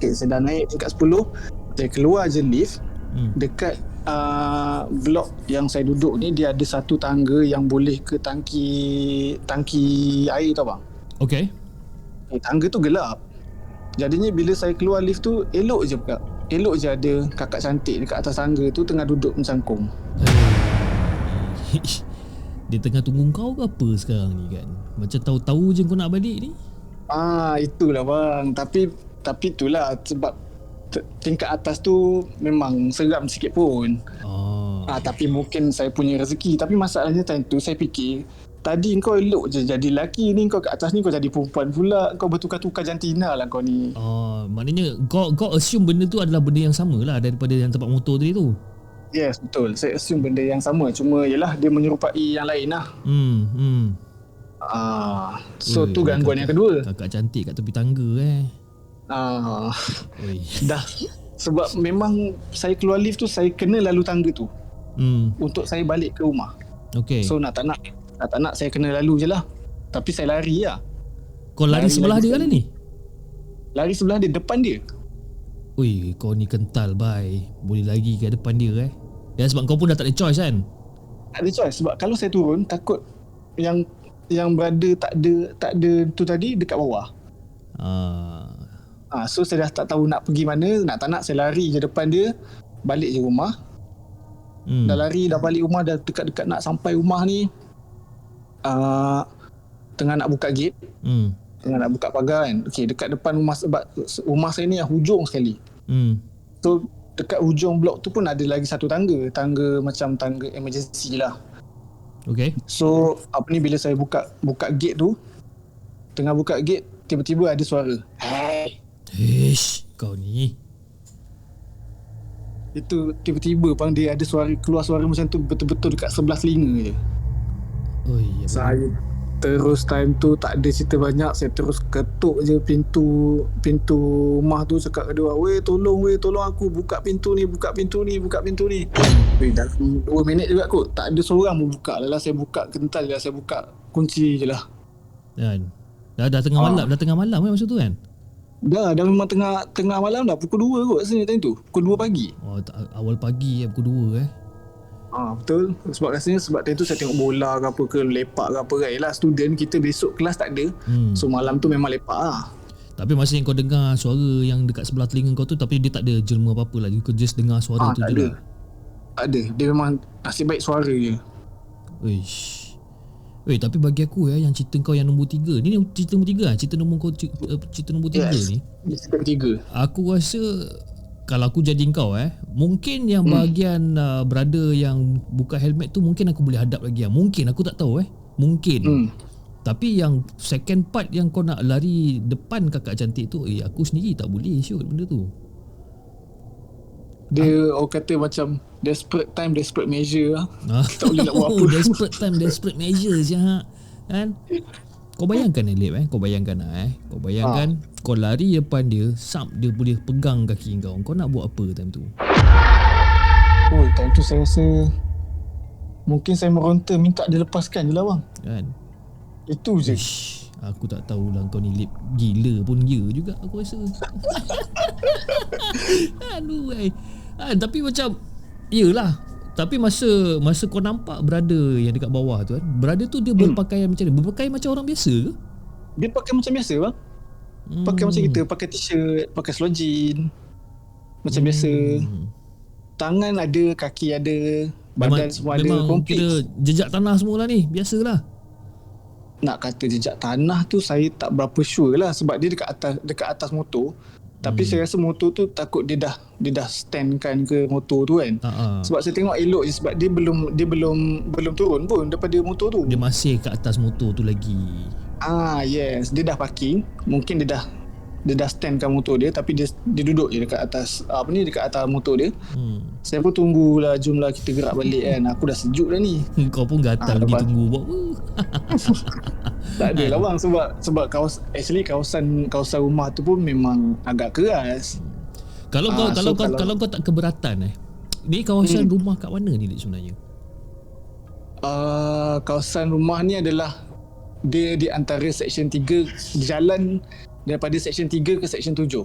Okay, saya dah naik tingkat 10. Saya keluar je lift. Dekat blok yang saya duduk ni, dia ada satu tangga yang boleh ke tangki air tau bang. Okay. Tangga tu gelap. Jadinya bila saya keluar lift tu, elok je ada kakak cantik dekat atas tangga tu tengah duduk mencangkung. Dia tengah tunggu kau ke apa sekarang ni kan? Macam tahu-tahu je kau nak balik ni. Itulah bang. Tapi itulah sebab tingkat atas tu memang seram sikit pun. Tapi mungkin saya punya rezeki. Tapi masalahnya time tu saya fikir, tadi kau elok je jadi lelaki ni, kau kat atas ni kau jadi perempuan pula. Kau bertukar-tukar jantina lah kau ni. Maknanya kau assume benda tu adalah benda yang sama lah daripada yang tempat motor tadi tu. Yes, betul. Saya assume benda yang sama. Cuma yelah dia menyerupai yang lain lah. So tu gangguan yang kedua. Kakak cantik kat tepi tangga Dah. Sebab memang saya keluar lift tu, saya kena lalu tangga tu untuk saya balik ke rumah. Okay. So nak tak nak saya kena lalu je lah. Tapi saya lari lah. Kau lari sebelah dia kan ni? Lari sebelah dia, depan dia. Ui, kau ni kental bye. Boleh lagi ke depan dia Ya sebab kau pun dah tak ada choice kan? Tak ada choice. Sebab kalau saya turun, takut yang berada tak ada tu tadi dekat bawah. So saya dah tak tahu nak pergi mana. Nak tak nak saya lari je depan dia, balik je rumah. Dah lari, dah balik rumah, dah dekat-dekat nak sampai rumah ni. Tengah nak buka gate, tengah nak buka pagar kan. Okay, dekat depan rumah, sebab rumah saya ni yang hujung sekali. So dekat hujung blok tu pun ada lagi satu tangga macam tangga emergency lah. Okay. So bila saya buka gate tu, tengah buka gate, tiba-tiba ada suara, "Hey!" Kau ni. Itu tiba-tiba bang, dia ada keluar suara macam tu, betul-betul dekat sebelah telinga je. Saya terus time tu tak ada cerita banyak, saya terus ketuk je pintu rumah tu, cakap ke dia, weh tolong aku, buka pintu ni. Dalam 2 minit juga kot, tak ada seorang pun buka. Lepas saya buka kental je, saya buka kunci je lah. Kan? Dah tengah malam kan masa tu kan? Dah memang tengah malam dah, pukul 2 kot rasanya time tu, pukul 2 pagi. Awal pagi pukul 2 Betul. Sebab rasanya time tu saya tengok bola ke apa ke, lepak ke apa kan. Yelah student kita besok kelas tak ada. So malam tu memang lepak lah. Tapi masa yang kau dengar suara yang dekat sebelah telinga kau tu, tapi dia tak ada jelma apa-apa lah, kau just dengar suara tu je lah. Tak ada. Dia memang nasib baik suara je. Tapi bagi aku yang cerita kau yang nombor 3 ni cerita nombor 3 lah. Cerita nombor 3 ni, cerita ketiga. Aku rasa kalau aku jadi kau mungkin yang bahagian brother yang buka helmet tu mungkin aku boleh hadap lagi mungkin, aku tak tahu mungkin. Tapi yang second part yang kau nak lari depan kakak cantik tu, aku sendiri tak boleh shoot benda tu. Dia orang kata macam desperate time, desperate measure lah. Tak boleh nak buat apa. Desperate time, desperate measure je kan. Kau bayangkan Lip, kau bayangkan kau lari depan dia, dia boleh pegang kaki kau nak buat apa time tu? Time tu saya rasa mungkin saya meronta minta dia lepaskan je lah bang. Kan? Itu je. Aku tak tahulah kau ni Lip, gila pun ya juga aku rasa. Aduh tapi macam yelah. Tapi masa kau nampak brother yang dekat bawah tu brother tu dia berpakaian macam ni? Berpakaian macam orang biasa ke? Dia pakai macam biasa bang. Pakai macam kita, pakai t-shirt, pakai slow jean, macam biasa. Tangan ada, kaki ada, badan semua ada, komplit. Kira jejak tanah semua lah ni, biasalah. Nak kata jejak tanah tu saya tak berapa sure lah, sebab dia dekat atas motor. Tapi saya rasa motor tu takut dia dah standkan ke motor tu kan. Sebab saya tengok elok je, sebab dia belum turun pun daripada motor tu. Dia masih kat atas motor tu lagi. Yes, dia dah parking. Mungkin dia dah dia dah standkan motor dia, tapi dia duduk je dekat atas dekat atas motor dia. Saya pun tunggulah, jomlah kita gerak balik kan. Aku dah sejuk dah ni. Kau pun gatal pergi tunggu buat apa? Tak adalah bang, sebab kawasan rumah tu pun memang agak keras. Kalau kau tak keberatan ni kawasan rumah kat mana ni sebenarnya? Kawasan rumah ni adalah dia di antara Seksyen 3, jalan daripada Seksyen 3 ke Seksyen 7.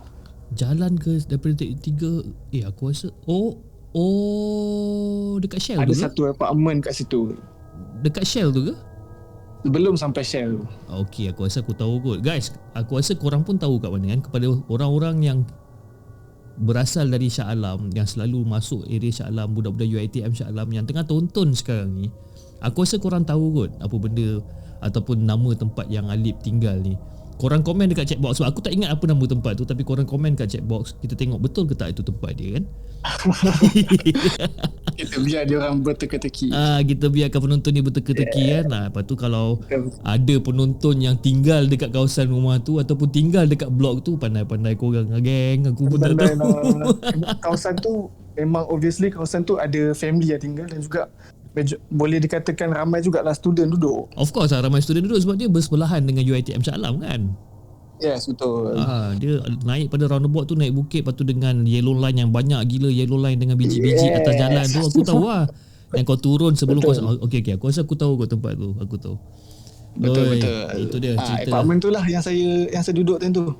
Jalan ke daripada 3? Aku rasa dekat Shell ada tu. Ada satu apartmen kat situ. Dekat Shell tu ke? Belum sampai Shell. Okey, aku rasa aku tahu kot. Guys, aku rasa korang pun tahu kat mana kan, kepada orang-orang yang berasal dari Shah Alam, yang selalu masuk area Shah Alam, budak-budak UiTM Shah Alam yang tengah tonton sekarang ni, aku rasa korang tahu kot apa benda ataupun nama tempat yang Alip tinggal ni. Korang komen dekat chat box. So, aku tak ingat apa nama tempat tu, tapi korang komen kat chat box. Kita tengok betul ke tak itu tempat dia kan. Kita biar dia orang berteka-teki. Kita biarkan penonton ni berteka-teki kan. Lepas tu kalau ada penonton yang tinggal dekat kawasan rumah tu ataupun tinggal dekat blok tu, pandai-pandai korang geng. Aku pun tak tahu. Kawasan tu memang obviously kawasan tu ada family yang tinggal, dan juga boleh dikatakan ramai jugalah student duduk. Of course ramai student duduk sebab dia bersebelahan dengan UiTM Shah Alam kan. Yes, betul. Dia naik pada roundabout tu, naik bukit, lepas tu dengan yellow line yang banyak gila, yellow line dengan biji-biji atas jalan tu, aku tahu lah. Dan kau turun sebelum kau okey aku rasa aku tahu kau tempat tu, aku tahu. Betul. Itu dia cerita. Apartmen tu lah yang saya duduk time tu.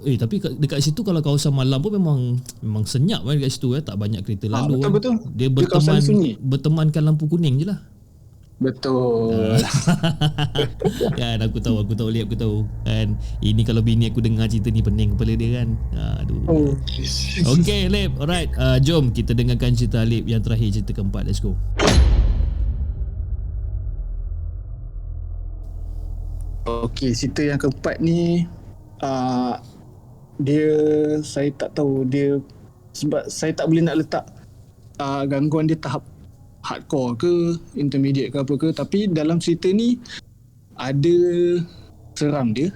Tapi dekat situ kalau kawasan malam pun memang senyap kan dekat situ tak banyak kereta lalu. Betul. Dia bertemankan lampu kuning je lah. Betul. Kan aku tahu Lip, aku tahu. Kan ini kalau bini aku dengar cerita ni pening kepala dia kan. Aduh. Okay Lip, alright. Jom kita dengarkan cerita Lip yang terakhir, cerita keempat. Let's go. Okay, cerita yang keempat ni saya tak tahu dia, sebab saya tak boleh nak letak gangguan dia tahap hardcore ke intermediate ke apa ke, tapi dalam cerita ni ada seram dia,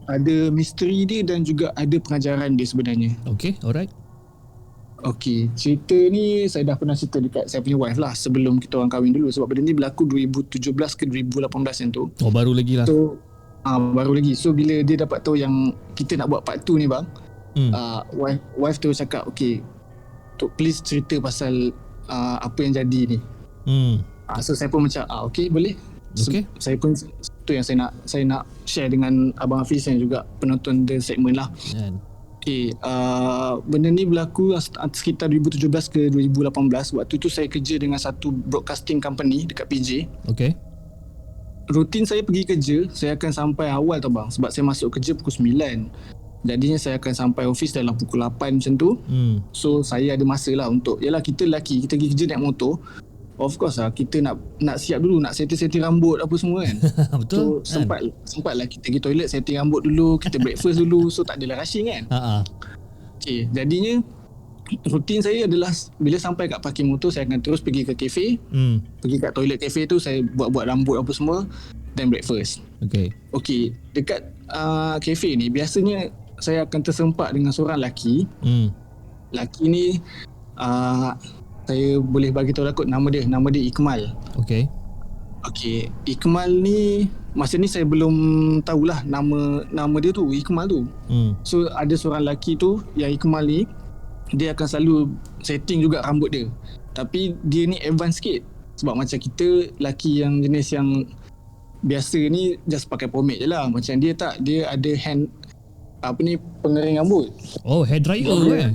ada misteri dia, dan juga ada pengajaran dia sebenarnya. Okay, alright. Okay, cerita ni saya dah pernah cerita dekat saya punya wife lah sebelum kita orang kahwin dulu, sebab benda ni berlaku 2017 ke 2018 yang tu. Baru lagi lah. So baru lagi. So bila dia dapat tahu yang kita nak buat part 2 ni bang, wife tu cakap, okay, please cerita pasal apa yang jadi ni. So saya pun macam okay, boleh. Okay. Saya pun tu yang saya nak share dengan Abang Hafiz dan juga penonton the segment lah. Okay, benda ni berlaku sekitar 2017 ke 2018. Waktu tu saya kerja dengan satu broadcasting company dekat PJ. Okay. Rutin saya pergi kerja, saya akan sampai awal tau bang, sebab saya masuk kerja pukul 9. Jadinya saya akan sampai office dalam pukul 8 macam tu. So saya ada masa lah untuk, yalah kita lelaki, kita pergi kerja naik motor, of course lah kita nak siap dulu, nak setting rambut apa semua kan. Betul. So sempat lah kita pergi toilet, setting rambut dulu, kita breakfast dulu, so tak adalah rushing kan. Okay, jadinya rutin saya adalah bila sampai kat parking motor, saya akan terus pergi ke kafe, pergi kat toilet kafe tu, saya buat rambut apa semua, dan breakfast. Okay, dekat kafe ni biasanya saya akan tersempak dengan seorang lelaki. Lelaki ni saya boleh bagi tahu lah kot nama dia Iqmal. Okay, Iqmal ni masa ni saya belum tahulah nama dia tu, Iqmal tu. So ada seorang lelaki tu yang Iqmal ni, dia akan selalu setting juga rambut dia, tapi dia ni advance sikit, sebab macam kita lelaki yang jenis yang biasa ni just pakai pomade je lah. Macam dia tak, dia ada hand pengering rambut. Hair dryer.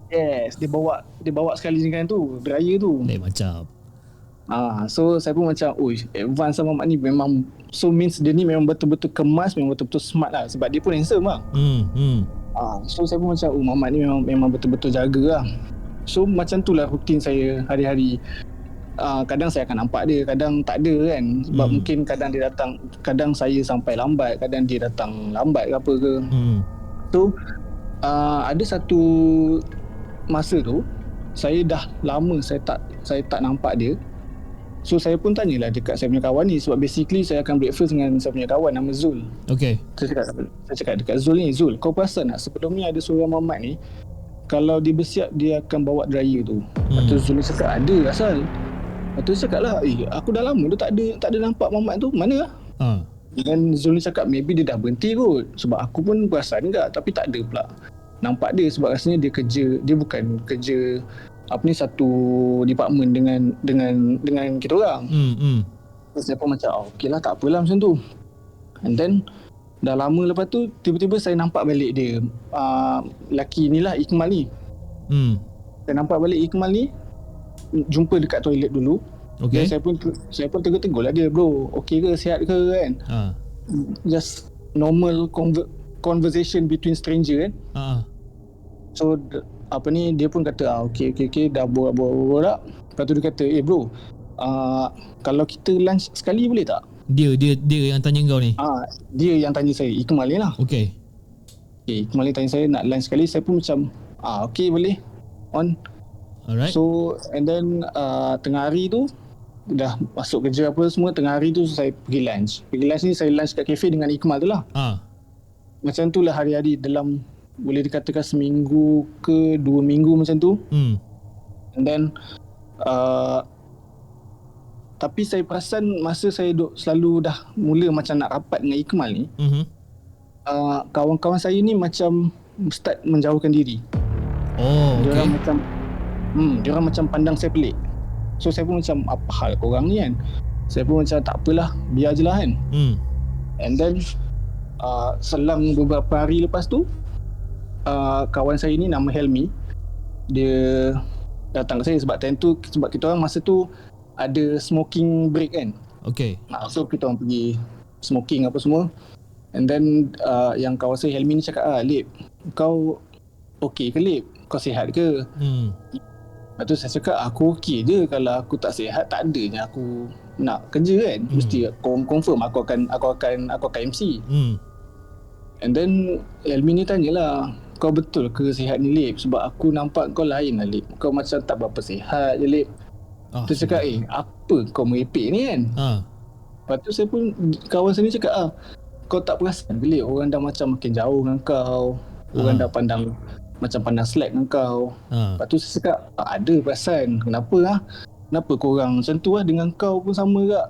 Yes, dia bawa sekali dengan tu dryer tu. Lain macam. So saya pun macam advance sama mak ni, memang, so means dia ni memang betul-betul kemas, memang betul-betul smart lah, sebab dia pun handsome lah. So saya pun macam Mamat ni memang betul-betul jaga lah. So macam tu lah rutin saya hari-hari. Kadang saya akan nampak dia, kadang tak ada kan, sebab mungkin kadang dia datang, kadang saya sampai lambat, kadang dia datang lambat ke apa ke. So ada satu masa tu saya dah lama saya tak nampak dia. So saya pun tanyalah dekat saya punya kawan ni, sebab basically saya akan breakfast dengan saya punya kawan nama Zul. Okay. Saya cakap dekat Zul ni, Zul, kau perasan tak sebelum ni ada seorang mamat ni, kalau dia bersiap dia akan bawa dryer tu. Lepas tu Zul ni cakap, ada asal. Lepas tu saya cakap lah, aku dah lama tu tak ada nampak mamat tu, mana lah? Dan Zul ni cakap, maybe dia dah berhenti kot. Sebab aku pun perasan juga, tapi tak ada pula nampak dia, sebab rasanya dia bukan kerja satu department dengan kita orang. Saya pun macam okey lah, tak apalah macam tu. And then dah lama lepas tu tiba-tiba saya nampak balik dia, lelaki ni lah, Ikmal ni. Saya nampak balik Ikmal ni, jumpa dekat toilet dulu. Okay. Dan saya pun tegur-tegur lah dia, bro, okey ke, sihat ke kan. Just normal conversation between stranger kan. So dia pun kata okey dah borak. Lepas tu dia kata, bro, kalau kita lunch sekali boleh tak? Dia yang tanya kau ni? Dia yang tanya saya, Ikmal ni lah. Okay, Ikmal ni tanya saya nak lunch sekali. Saya pun macam okey boleh, on. Alright. So and then tengah hari tu dah masuk kerja apa semua, tengah hari tu saya pergi lunch ni, saya lunch kat kafe dengan Ikmal tu lah. Macam tu lah hari-hari dalam boleh dikatakan seminggu ke 2 minggu macam tu. And then tapi saya perasan masa saya selalu dah mula macam nak rapat dengan Ikmal ni, kawan-kawan saya ni macam start menjauhkan diri. Diorang macam pandang saya pelik. So saya pun macam, apa hal korang ni kan. Saya pun macam tak apalah, biar je lah kan. And then selang beberapa hari lepas tu, kawan saya ni nama Helmi, dia datang ke saya sebab sebab kita orang masa tu ada smoking break kan. Okay. So kita orang pergi smoking apa semua. And then yang kawan saya Helmi ni cakap, Lip, kau okey ke Lip? Kau sihat ke? Lepas tu saya cakap, aku okey je. Kalau aku tak sihat, tak adanya aku nak kerja kan. Mesti confirm aku akan MC. And then Helmi ni tanyalah, kau betul ke sihat ni Lip? Sebab aku nampak kau lain lah Lip, kau macam tak berapa sihat je Lip. Tu cakap, apa kau merepek ni kan. Lepas tu saya pun, kawan saya ni cakap, kau tak perasan ke Lip, orang dah macam makin jauh dengan kau. Orang dah pandang slack dengan kau. Lepas tu saya cakap, ada perasan. Kenapa korang macam tu lah, dengan kau pun sama tak.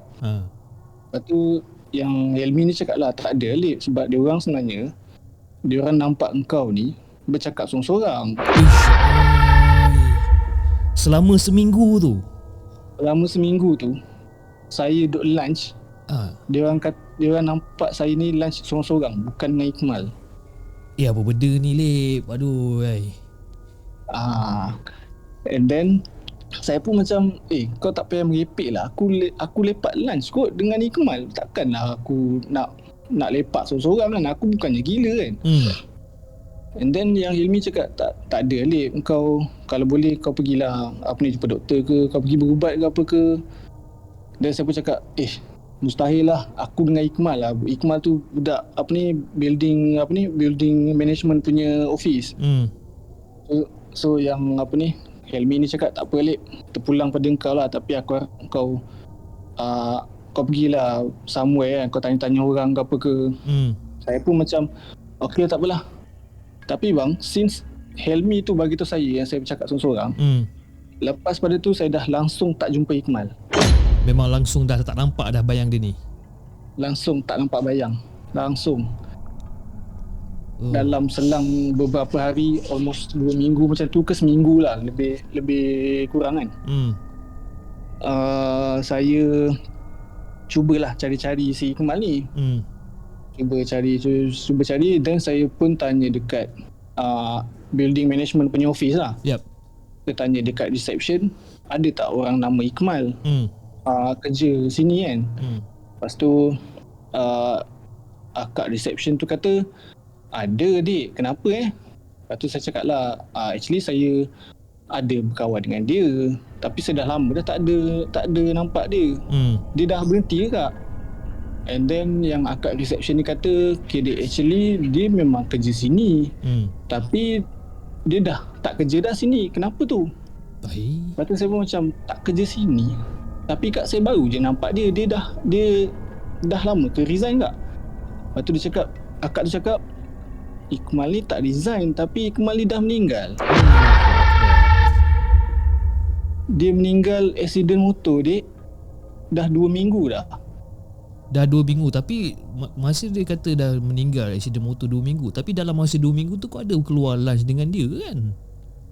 Lepas tu yang Helmi ni cakap lah, tak ada Lip, sebab dia orang sebenarnya diorang nampak engkau ni bercakap sorang-sorang. Selama seminggu tu saya duduk lunch, diorang nampak saya ni lunch sorang-sorang, bukan dengan Ikmal. Apa benda ni Lip? Aduh. And then saya pun macam, kau tak payah merepek lah, aku lepak lunch kot dengan Ikmal. Takkanlah aku nak lepak sorang-sorang kan, aku bukannya gila kan. And then yang Hilmi cakap, tak ada Lip, kau kalau boleh kau pergilah jumpa doktor ke, kau pergi berubat ke apa ke. Dan saya pun cakap, mustahil lah, aku dengan Ikmal lah. Ikmal tu budak building management punya office. So yang Helmi ni cakap, tak apa Lip, terpulang pada engkau lah, tapi aku harap kau pergilah somewhere kan, kau tanya-tanya orang ke apa ke. Saya pun macam, okey tak apalah. Tapi bang, since Helmi tu bagi tahu saya yang saya bercakap seorang-seorang, lepas pada tu saya dah langsung tak jumpa Ikmal. Memang langsung dah tak nampak dah bayang dia ni? Langsung tak nampak bayang. Langsung. Dalam selang beberapa hari, almost 2 minggu macam tu ke seminggu lah, lebih kurang kan. Saya cubalah cari-cari si Ikmal ni. Cuba cari, dan saya pun tanya dekat building management punya office lah. Saya tanya dekat reception, ada tak orang nama Ikmal kerja sini kan. Lepas tu akak reception tu kata, ada dik, kenapa Lepas tu saya cakap lah, actually saya ada berkawan dengan dia, tapi saya dah lama dah tak ada nampak dia. Dia dah berhenti ke kak? And then yang akak reception ni kata, okay dik, actually dia memang kerja sini, tapi dia dah tak kerja dah sini. Kenapa tu? Lepas tu saya pun macam, tak kerja sini? Tapi kak saya baru je nampak dia dah lama ke resign tak? Lepas tu dia cakap, akak tu cakap, Ikmal ni tak resign tapi Ikmal ni dah meninggal. Dia meninggal accident motor dek. Dah 2 minggu dah. Dah 2 minggu tapi masa dia kata dah meninggal accident motor 2 minggu, tapi dalam masa 2 minggu tu kau ada keluar lunch dengan dia kan?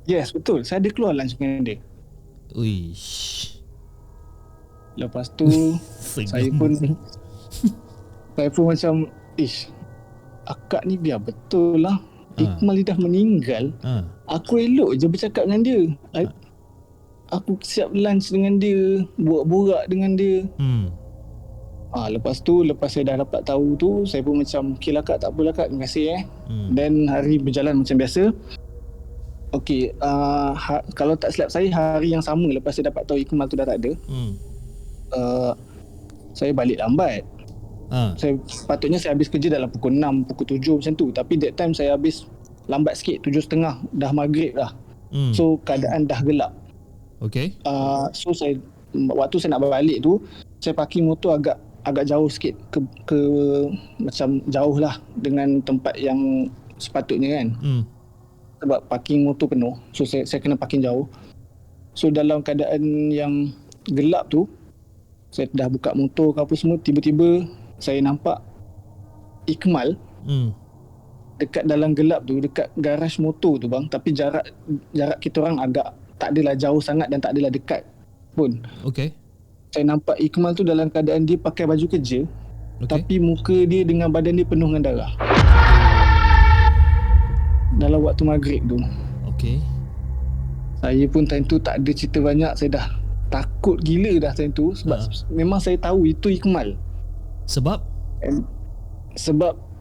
Yes, betul. Saya ada keluar lunch dengan dia. Uish. Lepas tu saya pun macam akak ni biar betul lah. Ikmal ni dah meninggal. Aku elok je bercakap dengan dia. Aku siap lunch dengan dia, borak-borak dengan dia. Lepas saya dah dapat tahu tu, saya pun macam, okay lah kak, tak apalah kak, terima kasih Dan hari berjalan macam biasa. Okay, kalau tak silap saya, hari yang sama lepas saya dapat tahu Ikmal tu dah tak ada, saya balik lambat. Patutnya saya habis kerja dalam pukul 6, pukul 7 macam tu. Tapi that time saya habis lambat sikit, 7.30, dah maghrib dah. So keadaan dah gelap. Okay. So waktu saya nak balik tu, saya parking motor agak jauh sikit ke macam jauh lah dengan tempat yang sepatutnya kan. Sebab parking motor penuh. So saya kena parking jauh. So dalam keadaan yang gelap tu, saya dah buka motor ke apa semua, tiba-tiba saya nampak Ikmal dekat dalam gelap tu, dekat garaj motor tu bang. Tapi jarak kita orang agak tak adalah jauh sangat dan tak adalah dekat pun. Okay. Saya nampak Ikmal tu dalam keadaan dia pakai baju kerja, tapi muka dia dengan badan dia penuh dengan darah. Dalam waktu maghrib tu. Okay. Saya pun time tu tak ada cerita banyak. Saya dah takut gila dah time tu. Sebab memang saya tahu itu Ikmal. Sebab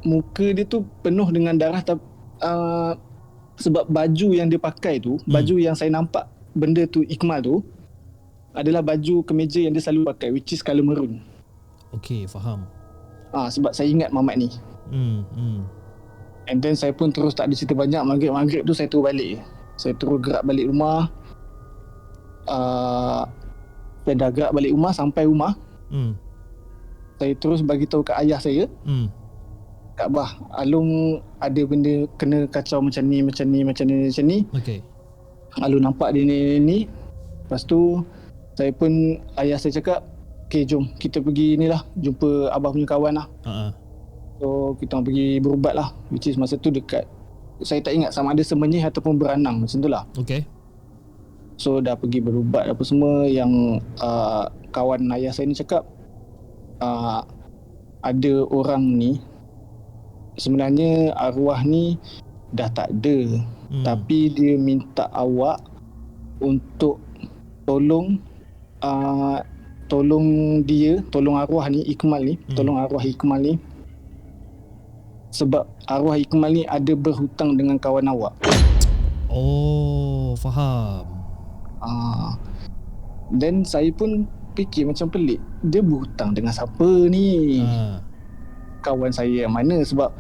muka dia tu penuh dengan darah. Sebab baju yang dia pakai tu, baju yang saya nampak benda tu Ikmal tu, adalah baju kemeja yang dia selalu pakai, which is colour maroon. Okay, faham. Sebab saya ingat Mamat ni. And then saya pun terus tak ada cerita banyak. Maghrib tu saya terus balik. Saya terus gerak balik rumah. Saya dah gerak balik rumah. Sampai rumah, saya terus bagi tahu kat ayah saya, Kak Bah, Alung ada benda kena kacau macam ni. Okay. Alung nampak dia ni. Lepas tu saya pun, ayah saya cakap, okay jom kita pergi ni lah, jumpa abah punya kawan lah. So kita orang pergi berubat lah, which is masa tu dekat, saya tak ingat sama ada Semenyih ataupun Beranang, macam tu lah. Okay. So dah pergi berubat apa semua. Yang kawan ayah saya ni cakap, ada orang ni, sebenarnya arwah ni dah tak ada, tapi dia minta awak untuk tolong arwah ni, Ikmal ni, tolong arwah Ikmal ni, sebab arwah Ikmal ni ada berhutang dengan kawan awak. Oh, faham. Then saya pun fikir macam pelik, dia berhutang dengan siapa ni? Kawan saya yang mana? Sebab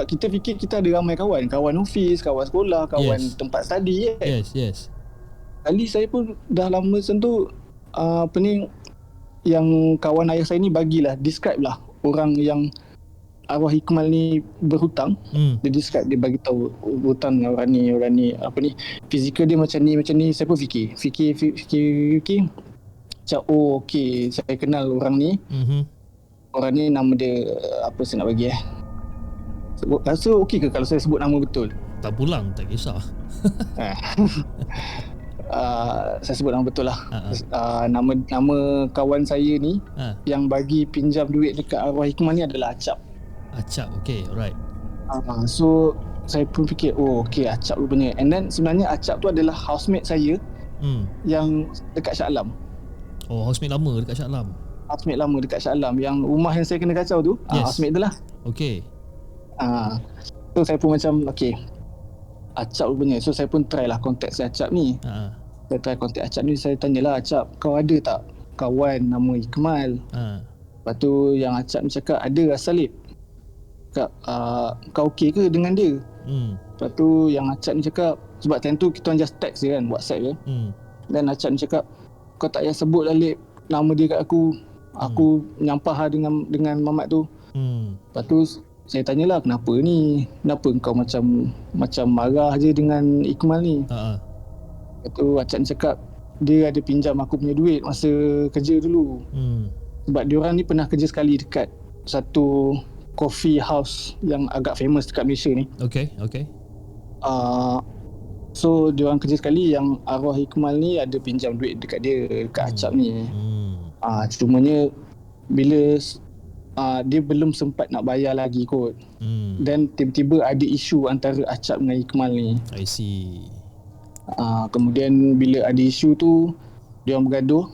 kita fikir kita ada ramai kawan office, kawan sekolah, kawan tempat study kan? Yes. Kali saya pun dah lama macam tu, yang kawan ayah saya ni bagilah, describe lah orang yang arwah Ikmal ni berhutang. Dia describe, dia bagi tahu berhutang dengan orang ni apa ni, fizikal dia macam ni. Saya pun fikir macam, oh okey, saya kenal orang ni. Orang ni nama dia apa saya nak bagi rasa okey ke kalau saya sebut nama betul? Tak pulang, tak kisah. Saya sebut nama betul lah. Nama kawan saya ni yang bagi pinjam duit dekat arwah Ikmal ni adalah Acap. Okay, alright. So saya pun fikir, oh okay, Acap rupanya. And then sebenarnya Acap tu adalah housemate saya yang dekat Shah Alam. Oh, housemate lama dekat Shah Alam. Housemate lama dekat Shah Alam, yang rumah yang saya kena kacau tu, housemate tu lah. Okay. So saya pun macam, okay, Acap rupanya. So saya pun try lah contact si Acap ni. Saya try contact Acap ni, saya tanyalah, Acap, kau ada tak kawan nama Ikmal? Lepas tu yang Acap ni cakap, ada lah Salib. Cakap, kau okey ke dengan dia? Lepas tu yang Acap ni cakap, sebab time tu kita orang just text je kan, WhatsApp je. Dan Acap ni cakap, kau tak payah sebut lah Lip, nama dia kat aku. Aku nyampah lah dengan mamat tu. Lepas tu saya tanyalah, kenapa ni? Kenapa kau macam marah je dengan Ikmal ni? Lepas tu Acap ni cakap dia ada pinjam aku punya duit masa kerja dulu. Sebab diorang ni pernah kerja sekali dekat satu coffee house yang agak famous dekat Malaysia ni. Okay. So diorang kerja sekali yang arwah Ikmal ni ada pinjam duit dekat dia, dekat Acap ni. Cumanya bila dia belum sempat nak bayar lagi kot. Dan tiba-tiba ada isu antara Acap dengan Ikmal ni. I see. Kemudian bila ada isu tu, diorang bergaduh.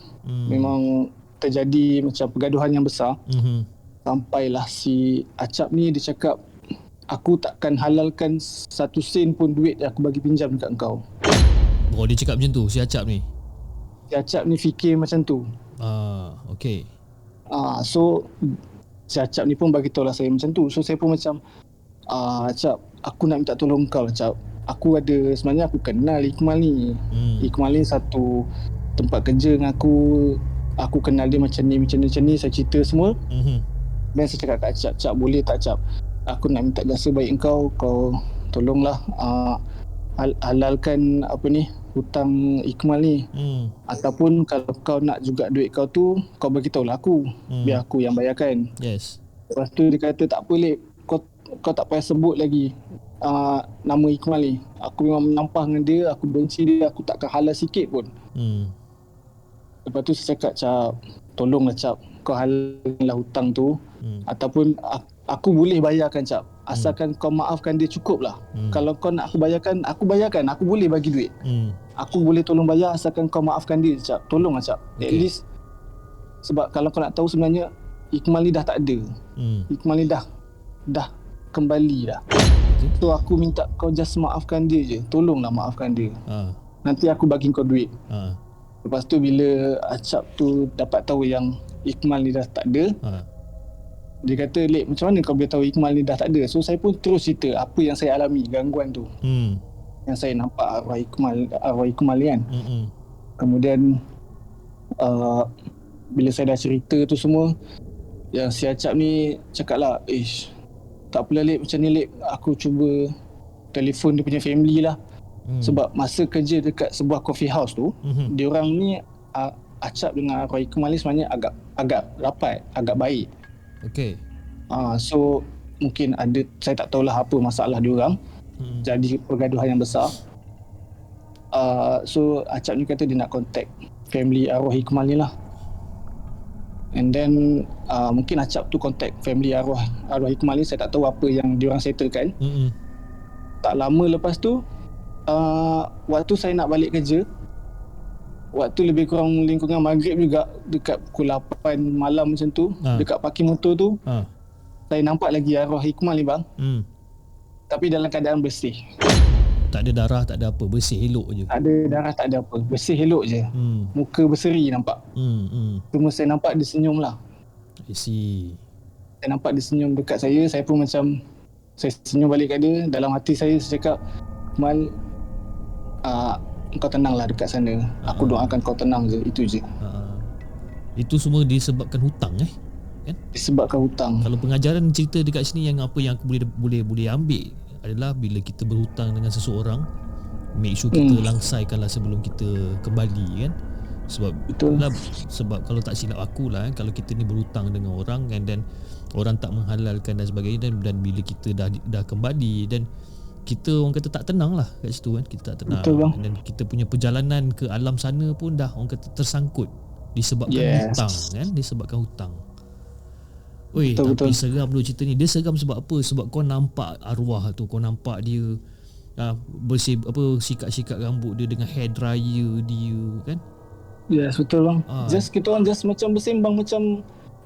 Memang terjadi macam pergaduhan yang besar. Sampailah si Acap ni dia cakap, aku takkan halalkan 1 sen pun duit yang aku bagi pinjam dekat kau. Oh, dia cakap macam tu si Acap ni? Si Acap ni fikir macam tu. Okay. So si Acap ni pun bagi tahu lah saya macam tu. So saya pun macam Acap, aku nak minta tolong kau lah Acap. Sebenarnya aku kenal Ikmal ni. Ikmal ni satu tempat kerja dengan aku. Aku kenal dia macam ni. Saya cerita semua. Dan saya cakap kat Acap, Acap boleh tak Acap, aku nak minta jasa baik kau tolonglah halalkan hutang Ikmal ni. Ataupun kalau kau nak juga duit kau tu, kau bagi tahu lah aku, biar aku yang bayarkan. Yes. Lepas tu dia kata, tak apa Lip, kau tak payah sebut lagi nama Ikmal ni. Aku memang menyampah dengan dia, aku benci dia, aku takkan halal sikit pun. Lepas tu saya cakap, Cap, tolonglah Cap, kau halalkanlah hutang tu. Ataupun aku boleh bayarkan Cap, asalkan kau maafkan dia cukup lah. Kalau kau nak aku bayarkan, aku boleh bagi duit. Aku boleh tolong bayar asalkan kau maafkan dia Cap. Tolonglah Cap. At least, sebab kalau kau nak tahu sebenarnya Ikmal ni dah tak ada. Ikmal ni dah kembali dah. So aku minta kau just maafkan dia je. Tolonglah maafkan dia. Nanti aku bagi kau duit. Lepas tu bila Acap tu dapat tahu yang Ikmal ni dah tak ada, dia kata, Lek, macam mana kau boleh tahu Ikmal ni dah tak ada? So saya pun terus cerita apa yang saya alami, gangguan tu. Yang saya nampak arwah Ikmal ni kan. Kemudian bila saya dah cerita tu semua, yang si Acap ni cakap lah, tak apalah Lek, macam ni Lek, aku cuba telefon dia punya family lah. Sebab masa kerja dekat sebuah coffee house tu, diorang ni Acap dengan arwah Ikmal ni sebenarnya agak rapat, agak baik. Okay. So mungkin ada, saya tak tahulah apa masalah diorang. Jadi pergaduhan yang besar. So Acap ni kata dia nak contact family arwah Ikmal ni lah. And then mungkin Acap tu contact family arwah Ikmal ni, saya tak tahu apa yang diorang settlekan. Tak lama lepas tu, waktu saya nak balik kerja, waktu lebih kurang lingkungan maghrib juga, dekat pukul 8 malam macam tu, dekat parking motor tu, saya nampak lagi arwah Ikmal ni bang. Tapi dalam keadaan bersih. Tak ada darah, tak ada apa, bersih elok je. Tak ada darah, tak ada apa, bersih elok je. Muka berseri nampak. Cuma saya nampak dia senyum lah. I see. Saya nampak dia senyum dekat saya pun macam, saya senyum balik kat dia. Dalam hati saya cakap, Ikmal, kau tenanglah dekat sana. Aku doakan kau tenang je, itu je. Itu semua disebabkan hutang kan? Disebabkan hutang. Kalau pengajaran cerita dekat sini, yang apa yang aku boleh ambil adalah bila kita berhutang dengan seseorang, make sure kita langsaikanlah sebelum kita kembali kan. Sebab itulah, sebab kalau tak silap aku lah kalau kita ni berhutang dengan orang and then orang tak menghalalkan dan sebagainya, dan bila kita dah kembali, dan kita orang kata tak tenang lah kat situ kan, kita tak tenang. Dan kita punya perjalanan ke alam sana pun dah orang kata tersangkut disebabkan hutang kan, disebabkan hutang. Oi, tapi seram dulu cerita ni. Dia seram sebab apa? Sebab kau nampak arwah tu, kau nampak dia bersih sikat-sikat rambut dia dengan hair dryer dia kan. Yes, betul bang. Kita orang macam bersembang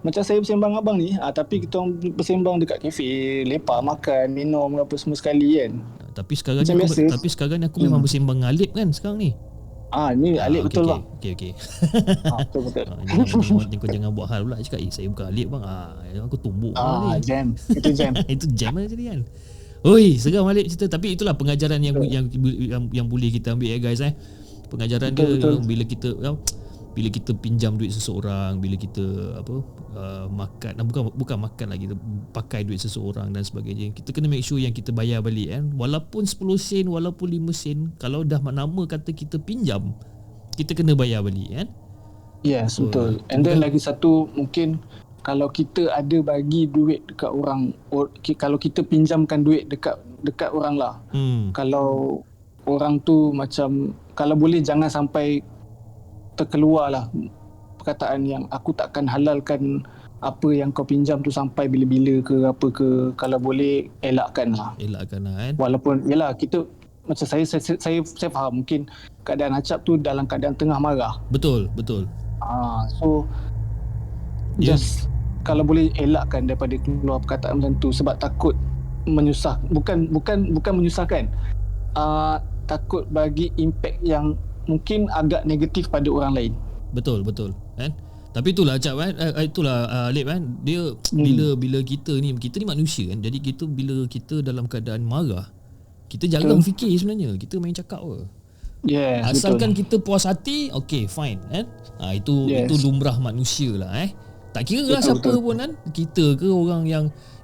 macam saya bersembang abang ni, tapi kita orang bersembang dekat kafe, lepak, makan, minum apa semua sekali kan. Tapi sekarang ni aku memang bersembang dengan Alip kan sekarang ni. Ni Alip betul bang. Okey. Betul. Kau jangan buat hal pula cakap saya bukan Alip bang. Aku tumbuk ni. Jam. Itu jam. Itu jam lah jadi kan. Oi, seram Alip cerita. Tapi itulah pengajaran yang boleh kita ambil guys. Pengajaran betul. Dia bila kita bila kita pinjam duit seseorang, bila kita makan, bukan makan lagi, kita pakai duit seseorang dan sebagainya, kita kena make sure yang kita bayar balik kan. Walaupun 10 sen, walaupun 5 sen, kalau dah nama kata kita pinjam, kita kena bayar balik kan. Yes, betul. And then lagi satu, mungkin kalau kita ada bagi duit dekat orang, kalau kita pinjamkan duit dekat orang lah, kalau orang tu macam, kalau boleh jangan sampai terkeluar lah perkataan yang aku takkan halalkan apa yang kau pinjam tu sampai bila-bila ke apa ke. Kalau boleh elakkan lah kan. Walaupun yelah, kita macam saya faham mungkin keadaan Acap tu dalam keadaan tengah marah. Betul. So just kalau boleh elakkan daripada keluar perkataan macam tu, sebab takut bukan menyusahkan, takut bagi impact yang mungkin agak negatif pada orang lain. Betul kan. Tapi itulah Acap kan, itulah Lip kan, dia bila kita ni manusia kan. Jadi kita bila kita dalam keadaan marah, kita jarang fikir sebenarnya, kita main cakap je. Asalkan kita puas hati, okay fine kan. Itu lumrah manusia lah tak kira lah siapa pun kan, kita ke orang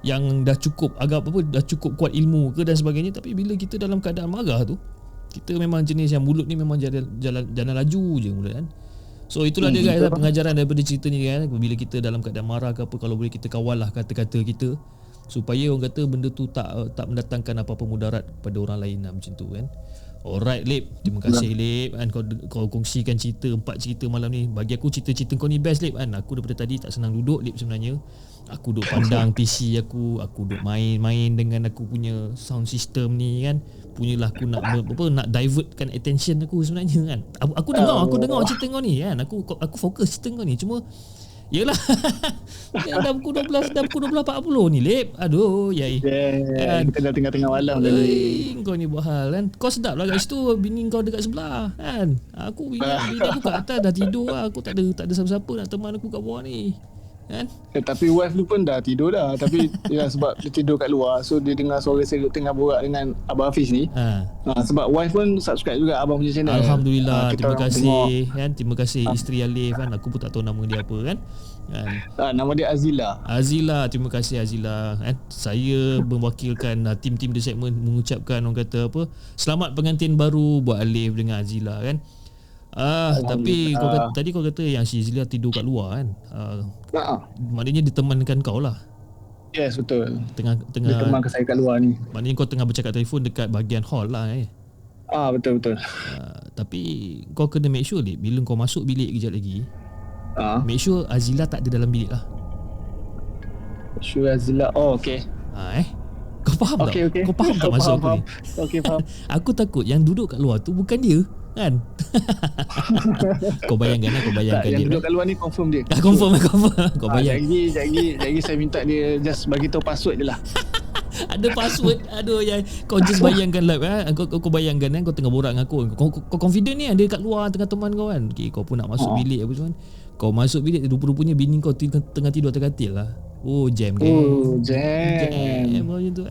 yang dah cukup dah cukup kuat ilmu ke dan sebagainya. Tapi bila kita dalam keadaan marah tu, kita memang jenis yang mulut ni memang jalan laju je mulut kan. So itulah dia guys, pengajaran daripada cerita ni kan. Bila kita dalam keadaan marah ke apa, kalau boleh kita kawal lah kata-kata kita, supaya orang kata benda tu tak mendatangkan apa-apa mudarat pada orang lain lah, macam tu kan. Alright Lip, terima kasih Lip kan, kau kongsikan cerita 4 cerita malam ni. Bagi aku cerita-cerita kau ni best Lip kan. Aku daripada tadi tak senang duduk Lip sebenarnya. Aku duduk pandang PC aku duduk main dengan aku punya sound system ni kan. Punyalah aku nak divertkan attention aku sebenarnya kan. Aku dengar cerita kau ni kan. Aku fokus cerita kau ni. Cuma yelah dah pukul 12, dah pukul 12.40 ni Lip. Aduh yai. Kan? Kita dah tengah-tengah malam tadi. Kau ni buat hal kan. Kau sedap lah kat situ, bini kau dekat sebelah kan. Bini aku kat atas dah tidur lah. Aku tak ada siapa-siapa nak teman aku kat bawah ni kan. Tapi wife tu pun dah tidur dah. Tapi sebab dia tidur kat luar, so dia dengar suara saya tengah borak dengan Abang Hafiz ni. Sebab wife pun subscribe juga Abang punya channel. Alhamdulillah, terima kasih kan. Terima kasih isteri Alif kan. Aku pun tak tahu nama dia apa kan. Nama dia Azila. Terima kasih Azila kan. Saya mewakilkan tim-tim The Segment mengucapkan orang kata apa, selamat pengantin baru buat Alif dengan Azila kan. Tapi tadi kau kata yang si Azila tidur kat luar kan. Maknanya ditemankan kau lah. Yes, betul. Tengah dia temankan saya kat luar ni. Maknanya kau tengah bercakap telefon dekat bahagian hall lah betul. Tapi kau kena make sure bila kau masuk bilik kejap lagi, make sure Azila tak ada dalam bilik lah. Sure Azila. Okay. Kau faham tak? Okay. Kau faham tak maksud aku ni? Okay, faham. Aku takut yang duduk kat luar tu bukan dia kan. Kau bayangkan tak, yang dia duduk kat luar ni confirm dia. Confirm. Kau bayang. Sekejap saya minta dia just bagi tahu password je lah. Ada password. Aduh ya. Kau just bayangkan live Kau bayangkan kan, kau tengah borak dengan aku. Kau confident ni dia kat luar tengah teman kau kan. Kau pun nak masuk bilik apa semua. Kau masuk bilik, rupa-rupanya bini kau tengah tidur atas katil lah. Jam kan. Jam macam tu.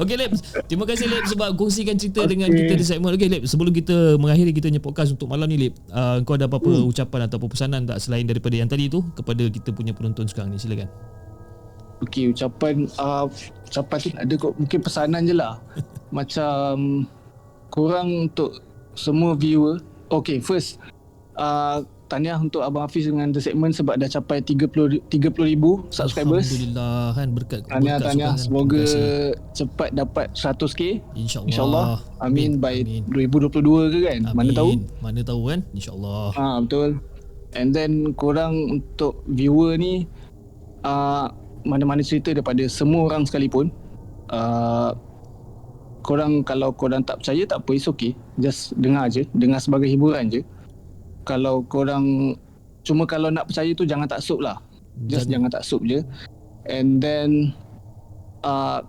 Okay Lip, terima kasih Lip sebab kongsikan cerita dengan kita di segmen. Okay Lip, sebelum kita mengakhiri kita punya podcast untuk malam ni Lip, kau ada apa-apa ucapan atau pesanan tak selain daripada yang tadi tu kepada kita punya penonton sekarang ni? Silakan. Okay, ucapan tu ada kot, mungkin pesanan je lah. Macam korang untuk semua viewer. Okay, first tahniah untuk Abang Hafiz dengan The Segment sebab dah capai 30,000 subscribers. Alhamdulillah kan, berkat tahniah. Semoga cepat dapat 100k. InsyaAllah. Amin. By 2022 ke kan? Amin. Mana tahu kan? InsyaAllah. Betul. And then korang untuk viewer ni, mana-mana cerita daripada semua orang sekalipun, korang kalau korang tak percaya tak apa, it's okay. Just dengar je, dengar sebagai hiburan je. Kalau korang kalau nak percaya tu jangan taksub lah. Just jangan taksub je. And then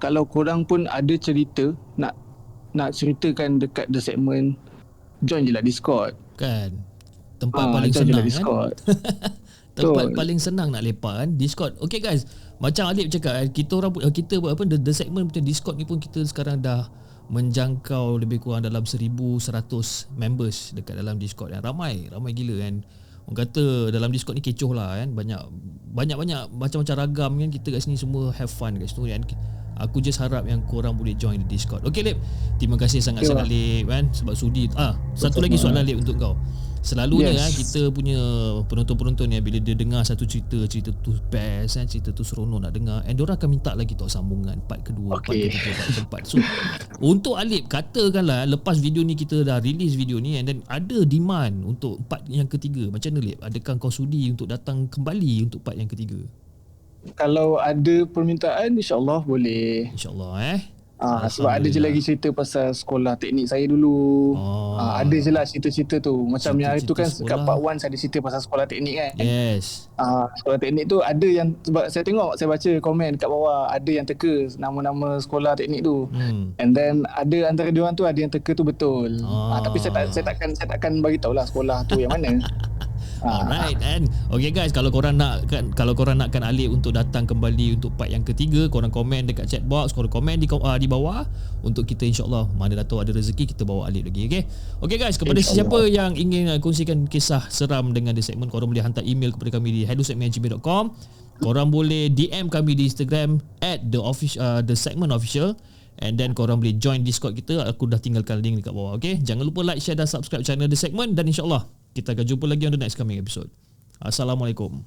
kalau korang pun ada cerita nak ceritakan dekat The Segment, join je lah Discord kan. Tempat paling senang Discord. Kan. Tempat paling senang nak lepak kan, Discord. Okay guys, macam Alip cakap, kita The Segment punya Discord ni pun kita sekarang dah menjangkau lebih kurang dalam 1,100 members dekat dalam Discord yang ramai gila kan. orang kata dalam Discord ni kecoh lah kan. Banyak macam-macam ragam kan. Kita kat sini semua have fun kat situ kan. Aku just harap yang korang boleh join di Discord. Okay Lip, terima kasih sangat-sangat Lip kan, sebab sudi. Satu lagi soalan Lip untuk kau. Selalunya kita punya penonton-penonton ni bila dia dengar satu cerita tu best kan, cerita tu seronok nak dengar, and diorang akan minta lagi tau sambungan part kedua, part ketiga, part keempat. So untuk Alip, katakanlah lepas video ni kita dah release video ni and then ada demand untuk part yang ketiga, macam mana Lip? Adakah kau sudi untuk datang kembali untuk part yang ketiga? Kalau ada permintaan, insyaAllah boleh. InsyaAllah sebab ada je lagi cerita pasal sekolah teknik saya dulu. Ada je lah cerita-cerita tu. Macam yang itu kan kat part 1 saya ada cerita pasal sekolah teknik kan. Yes. Sekolah teknik tu ada yang, sebab saya tengok, saya baca komen kat bawah, ada yang teka nama-nama sekolah teknik tu. And then ada antara diorang tu ada yang teka tu betul. Tapi saya takkan bagi tahulah sekolah tu yang mana. Alright, and okay guys, kalau korang nakkan Alip untuk datang kembali untuk part yang ketiga, korang komen dekat chat box, korang komen di bawah untuk kita, insyaAllah mana dah tahu ada rezeki kita bawa Alip lagi. Okay guys, kepada sesiapa yang ingin kongsikan kisah seram dengan The Segment, korang boleh hantar email kepada kami di hellosegment@gmail.com. Korang boleh DM kami di Instagram @The Segment Official. And then korang boleh join Discord kita. Aku dah tinggalkan link dekat bawah. Okay, jangan lupa like, share dan subscribe channel The Segment. Dan insyaAllah kita akan jumpa lagi on the next coming episode. Assalamualaikum.